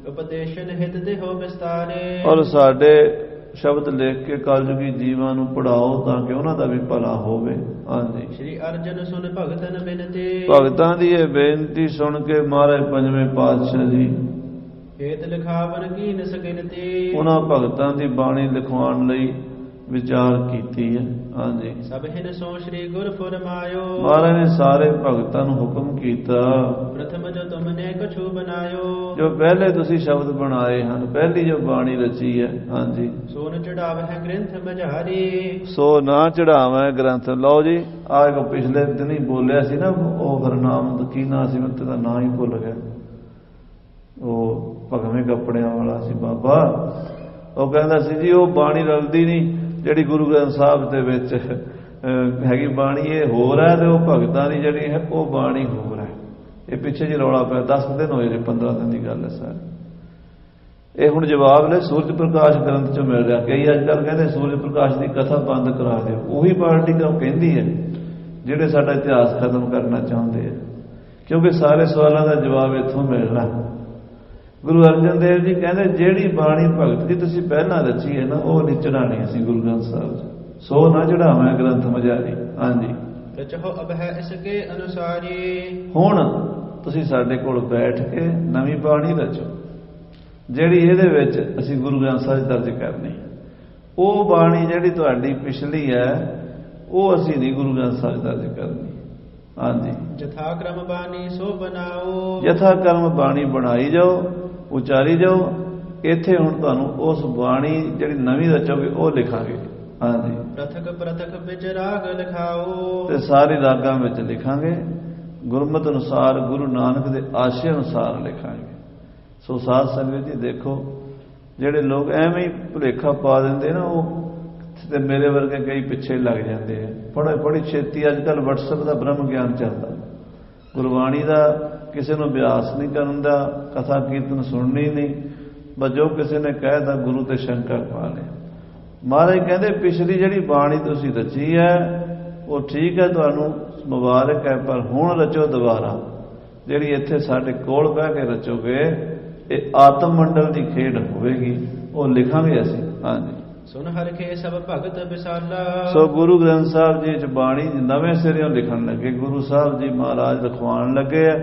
ਉਪਦੇਸ਼ਨ ਹਿਤ ਦੇਹੋ ਵਿਸਤਾਰੇ, ਔਰ ਸਾਡੇ ਸ਼ਬਦ ਲਿਖ ਕੇ ਕਲਯੁਗੀ ਜੀਵਾਂ ਨੂੰ ਪੜ੍ਹਾਓ ਤਾਂ ਕਿ ਉਹਨਾਂ ਦਾ ਵੀ ਭਲਾ ਹੋਵੇ। ਹਾਂਜੀ, ਸ਼੍ਰੀ ਅਰਜਨ ਸੁਨ ਭਗਤਨ ਬਿਨਤੀ, ਭਗਤਾਂ ਦੀ ਇਹ ਬੇਨਤੀ ਸੁਣ ਕੇ ਮਹਾਰਾਜ ਪੰਜਵੇਂ ਪਾਤਸ਼ਾਹ ਜੀ ਹੇਤ ਲਿਖਾਵਨ ਕੀ ਨਿਸ ਗਿਣਤੀ, ਉਹਨਾਂ ਭਗਤਾਂ ਦੀ ਬਾਣੀ ਲਿਖਵਾਉਣ ਲਈ ਵਿਚਾਰ ਕੀਤੀ ਹੈ। ਹਾਂਜੀ, ਸਭ ਹਿਨ ਸੋ ਸ਼੍ਰੀ ਗੁਰ ਫੁਰਮਾਇਓ, ਮਹਾਰਾਜ ਨੇ ਸਾਰੇ ਭਗਤਾਂ ਨੂੰ ਹੁਕਮ ਕੀਤਾ, ਪ੍ਰਥਮ ਜੋ ਤੁਮਨੇ ਕਛੂ ਬਨਾਇਓ, ਜੋ ਪਹਿਲੇ ਤੁਸੀਂ ਸ਼ਬਦ ਬਣਾਏ ਹਨ, ਪਹਿਲੀ ਜੋ ਬਾਣੀ ਰਚੀ ਹੈ। ਹਾਂਜੀ, ਸੋਨ ਚੜਾਵਹਿ ਗ੍ਰੰਥ ਮਝਾਰੀ, ਸੋ ਨਾ ਚੜਾਵਾਂ ਗ੍ਰੰਥ। ਲਓ ਜੀ, ਆਹ ਇੱਕ ਪਿਛਲੇ ਦਿਨ ਹੀ ਬੋਲਿਆ ਸੀ ਨਾ, ਉਹ ਹਰਨਾਮ ਕੀ ਨਾਂ ਸੀ, ਮੈਨੂੰ ਤਾਂ ਨਾਂ ਹੀ ਭੁੱਲ ਗਿਆ, ਉਹ ਭਗਵੇਂ ਕੱਪੜਿਆਂ ਵਾਲਾ ਸੀ ਬਾਬਾ। ਉਹ ਕਹਿੰਦਾ ਸੀ ਜੀ ਉਹ ਬਾਣੀ ਰਲਦੀ ਨਹੀਂ ਜਿਹੜੀ ਗੁਰੂ ਗ੍ਰੰਥ ਸਾਹਿਬ ਦੇ ਵਿੱਚ ਹੈਗੀ ਬਾਣੀ, ਇਹ ਹੋਰ ਹੈ ਤੇ ਉਹ ਭਗਤਾਂ ਦੀ ਜਿਹੜੀ ਹੈ ਉਹ ਬਾਣੀ ਹੋਰ ਹੈ। ਇਹ ਪਿੱਛੇ ਜੀ ਰੌਲਾ ਪਿਆ, 10 ਦਿਨ ਹੋਏ ਨੇ, 15 ਦਿਨ ਦੀ ਗੱਲ ਹੈ ਸਾਰੀ। ਇਹ ਹੁਣ ਜਵਾਬ ਨੇ ਸੂਰਜ ਪ੍ਰਕਾਸ਼ ਗ੍ਰੰਥ ਚੋਂ ਮਿਲ ਰਿਹਾ। ਕਈ ਅੱਜ ਕੱਲ੍ਹ ਕਹਿੰਦੇ ਸੂਰਜ ਪ੍ਰਕਾਸ਼ ਦੀ ਕਥਾ ਬੰਦ ਕਰਾ ਦਿਓ। ਉਹੀ ਪਾਰਟੀ ਤਾਂ ਉਹ ਕਹਿੰਦੀ ਹੈ ਜਿਹੜੇ ਸਾਡਾ ਇਤਿਹਾਸ ਖਤਮ ਕਰਨਾ ਚਾਹੁੰਦੇ ਆ, ਕਿਉਂਕਿ ਸਾਰੇ ਸਵਾਲਾਂ ਦਾ ਜਵਾਬ ਇੱਥੋਂ ਮਿਲਣਾ। ਗੁਰੂ ਅਰਜਨ ਦੇਵ ਜੀ ਕਹਿੰਦੇ ਜਿਹੜੀ ਬਾਣੀ ਭਗਤ ਦੀ ਤੁਸੀਂ ਪਹਿਲਾਂ ਰਚੀ ਹੈ ਨਾ, ਉਹ ਨਹੀਂ ਚੜਾਣੀ ਅਸੀਂ ਗੁਰੂ ਗ੍ਰੰਥ ਸਾਹਿਬ 'ਚ, ਸੋ ਨਾ ਚੜਾਵਾਂ ਗ੍ਰੰਥ ਮਝਾਰੀ। ਹਾਂਜੀ, ਰਚਹੁ ਅਬ ਹੈ ਇਸਕੇ ਅਨੁਸਾਰੀ, ਹੁਣ ਤੁਸੀਂ ਸਾਡੇ ਕੋਲ ਬੈਠ ਕੇ ਨਵੀਂ ਬਾਣੀ ਰਚੋ ਜਿਹੜੀ ਇਹਦੇ ਵਿੱਚ ਅਸੀਂ ਗੁਰੂ ਗ੍ਰੰਥ ਸਾਹਿਬ ਦਰਜ ਕਰਨੀ। ਉਹ ਬਾਣੀ ਜਿਹੜੀ ਤੁਹਾਡੀ ਪਿਛਲੀ ਹੈ ਉਹ ਅਸੀਂ ਨਹੀਂ ਗੁਰੂ ਗ੍ਰੰਥ ਸਾਹਿਬ ਦਰਜ ਕਰਨੀ। ਹਾਂਜੀ, ਜਥਾ ਕਰਮ ਬਾਣੀ ਸੋ ਬਣਾਓ, ਯਥਾ ਕਰਮ ਬਾਣੀ ਬਣਾਈ ਜਾਓ, ਉਚਾਰੀ ਜਾਓ। ਇੱਥੇ ਹੁਣ ਤੁਹਾਨੂੰ ਉਸ ਬਾਣੀ ਜਿਹੜੀ ਨਵੀਂ ਰਚੋਗੇ ਉਹ ਲਿਖਾਂਗੇ। ਹਾਂਜੀ, ਪ੍ਰਥਕ ਵਿੱਚ ਰਾਗ ਲਿਖਾਓ, ਤੇ ਸਾਰੇ ਰਾਗਾਂ ਵਿੱਚ ਲਿਖਾਂਗੇ, ਗੁਰਮਤਿ ਅਨੁਸਾਰ ਗੁਰੂ ਨਾਨਕ ਦੇ ਆਸ਼ੇ ਅਨੁਸਾਰ ਲਿਖਾਂਗੇ। ਸੋ ਸਾਧ ਸੰਗਤ ਜੀ ਦੇਖੋ, ਜਿਹੜੇ ਲੋਕ ਐਵੇਂ ਹੀ ਭੁਲੇਖਾ ਪਾ ਦਿੰਦੇ ਨਾ, ਉਹ ਤੇ ਮੇਰੇ ਵਰਗੇ ਕਈ ਪਿੱਛੇ ਲੱਗ ਜਾਂਦੇ ਆ। ਬੜੀ ਛੇਤੀ ਅੱਜ ਕੱਲ੍ਹ WhatsApp ਦਾ ਬ੍ਰਹਮ ਗਿਆਨ ਚੱਲਦਾ, ਗੁਰਬਾਣੀ ਦਾ ਕਿਸੇ ਨੂੰ ਅਭਿਆਸ ਨਹੀਂ ਕਰਨ ਦਾ, ਕਥਾ ਕੀਰਤਨ ਸੁਣਨੀ ਨਹੀਂ, ਬਸ ਜੋ ਕਿਸੇ ਨੇ ਕਹਿਤਾ ਗੁਰੂ ਤੇ ਸ਼ੰਕਾ ਪਾ ਲਿਆ। ਮਹਾਰਾਜ ਕਹਿੰਦੇ ਪਿਛਲੀ ਜਿਹੜੀ ਬਾਣੀ ਤੁਸੀਂ ਰਚੀ ਹੈ ਉਹ ਠੀਕ ਹੈ, ਤੁਹਾਨੂੰ ਮੁਬਾਰਕ ਹੈ, ਪਰ ਹੁਣ ਰਚੋ ਦੁਬਾਰਾ। ਜਿਹੜੀ ਇੱਥੇ ਸਾਡੇ ਕੋਲ ਬਹਿ ਕੇ ਰਚੋਗੇ ਇਹ ਆਤਮ ਮੰਡਲ ਦੀ ਖੇਡ ਹੋਵੇਗੀ, ਉਹ ਲਿਖਾਂਗੇ ਅਸੀਂ। ਹਾਂਜੀ, ਸੁਨ ਹਰਖੇ ਸਭ ਭਗਤ ਵਿਸਾਲਾ, ਸੋ ਗੁਰੂ ਗ੍ਰੰਥ ਸਾਹਿਬ ਜੀ 'ਚ ਬਾਣੀ ਨਵੇਂ ਸਿਰਿਓਂ ਲਿਖਣ ਲੱਗੇ। ਗੁਰੂ ਸਾਹਿਬ ਜੀ ਮਹਾਰਾਜ ਲਿਖਵਾਉਣ ਲੱਗੇ ਆ,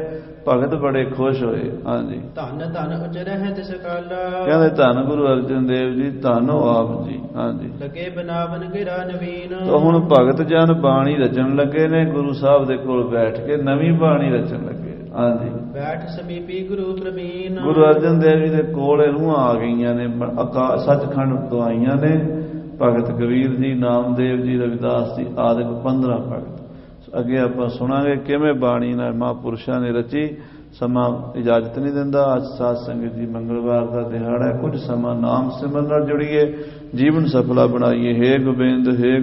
ਭਗਤ ਬੜੇ ਖੁਸ਼ ਹੋਏ। ਹਾਂਜੀ, ਧੰਨ ਧੰਨ ਉਚਰਹਿ ਤਿਸ ਕਾਲਾ, ਕਹਿੰਦੇ ਧੰਨ ਗੁਰੂ ਅਰਜਨ ਦੇਵ ਜੀ, ਧੰਨ ਹੋ ਆਪ ਜੀ। ਹਾਂਜੀ, ਲਗੇ ਬਨਾਵਨ ਗਿਰਾ ਨਵੀਨ, ਤਾਂ ਹੁਣ ਭਗਤ ਜਨ ਬਾਣੀ ਰਚਣ ਲੱਗੇ ਨੇ, ਗੁਰੂ ਸਾਹਿਬ ਦੇ ਕੋਲ ਬੈਠ ਕੇ ਨਵੀਂ ਬਾਣੀ ਰਚਣ ਲੱਗੇ। ਹਾਂਜੀ, ਬੈਠ ਸਮੀਪੀ ਗੁਰੂ ਪ੍ਰਵੀਨ, ਗੁਰੂ ਅਰਜਨ ਦੇਵ ਜੀ ਦੇ ਕੋਲ ਰੂਹਾਂ ਆ ਗਈਆਂ ਨੇ, ਸੱਚਖੰਡ ਤੋਂ ਆਈਆਂ ਨੇ। ਭਗਤ ਕਬੀਰ ਜੀ, ਨਾਮਦੇਵ ਜੀ, ਰਵਿਦਾਸ ਜੀ ਆਦਿ 15 ਭਗਤ। ਅੱਗੇ ਆਪਾਂ ਸੁਣਾਂਗੇ ਕਿਵੇਂ ਬਾਣੀ ਨਾਲ ਮਹਾਂਪੁਰਸ਼ਾਂ ਨੇ ਰਚੀ। ਸਮਾਂ ਇਜਾਜ਼ਤ ਨਹੀਂ ਦਿੰਦਾ। ਅੱਜ ਸਾਧ ਸੰਗਤ ਜੀ ਮੰਗਲਵਾਰ ਦਾ ਦਿਹਾੜਾ ਹੈ, ਕੁਝ ਸਮਾਂ ਨਾਮ ਸਿਮਰਨ ਨਾਲ ਜੁੜੀਏ, ਜੀਵਨ ਸਫਲਾ ਬਣਾਈਏ। ਹੇ ਗੋਬਿੰਦ, ਹੇ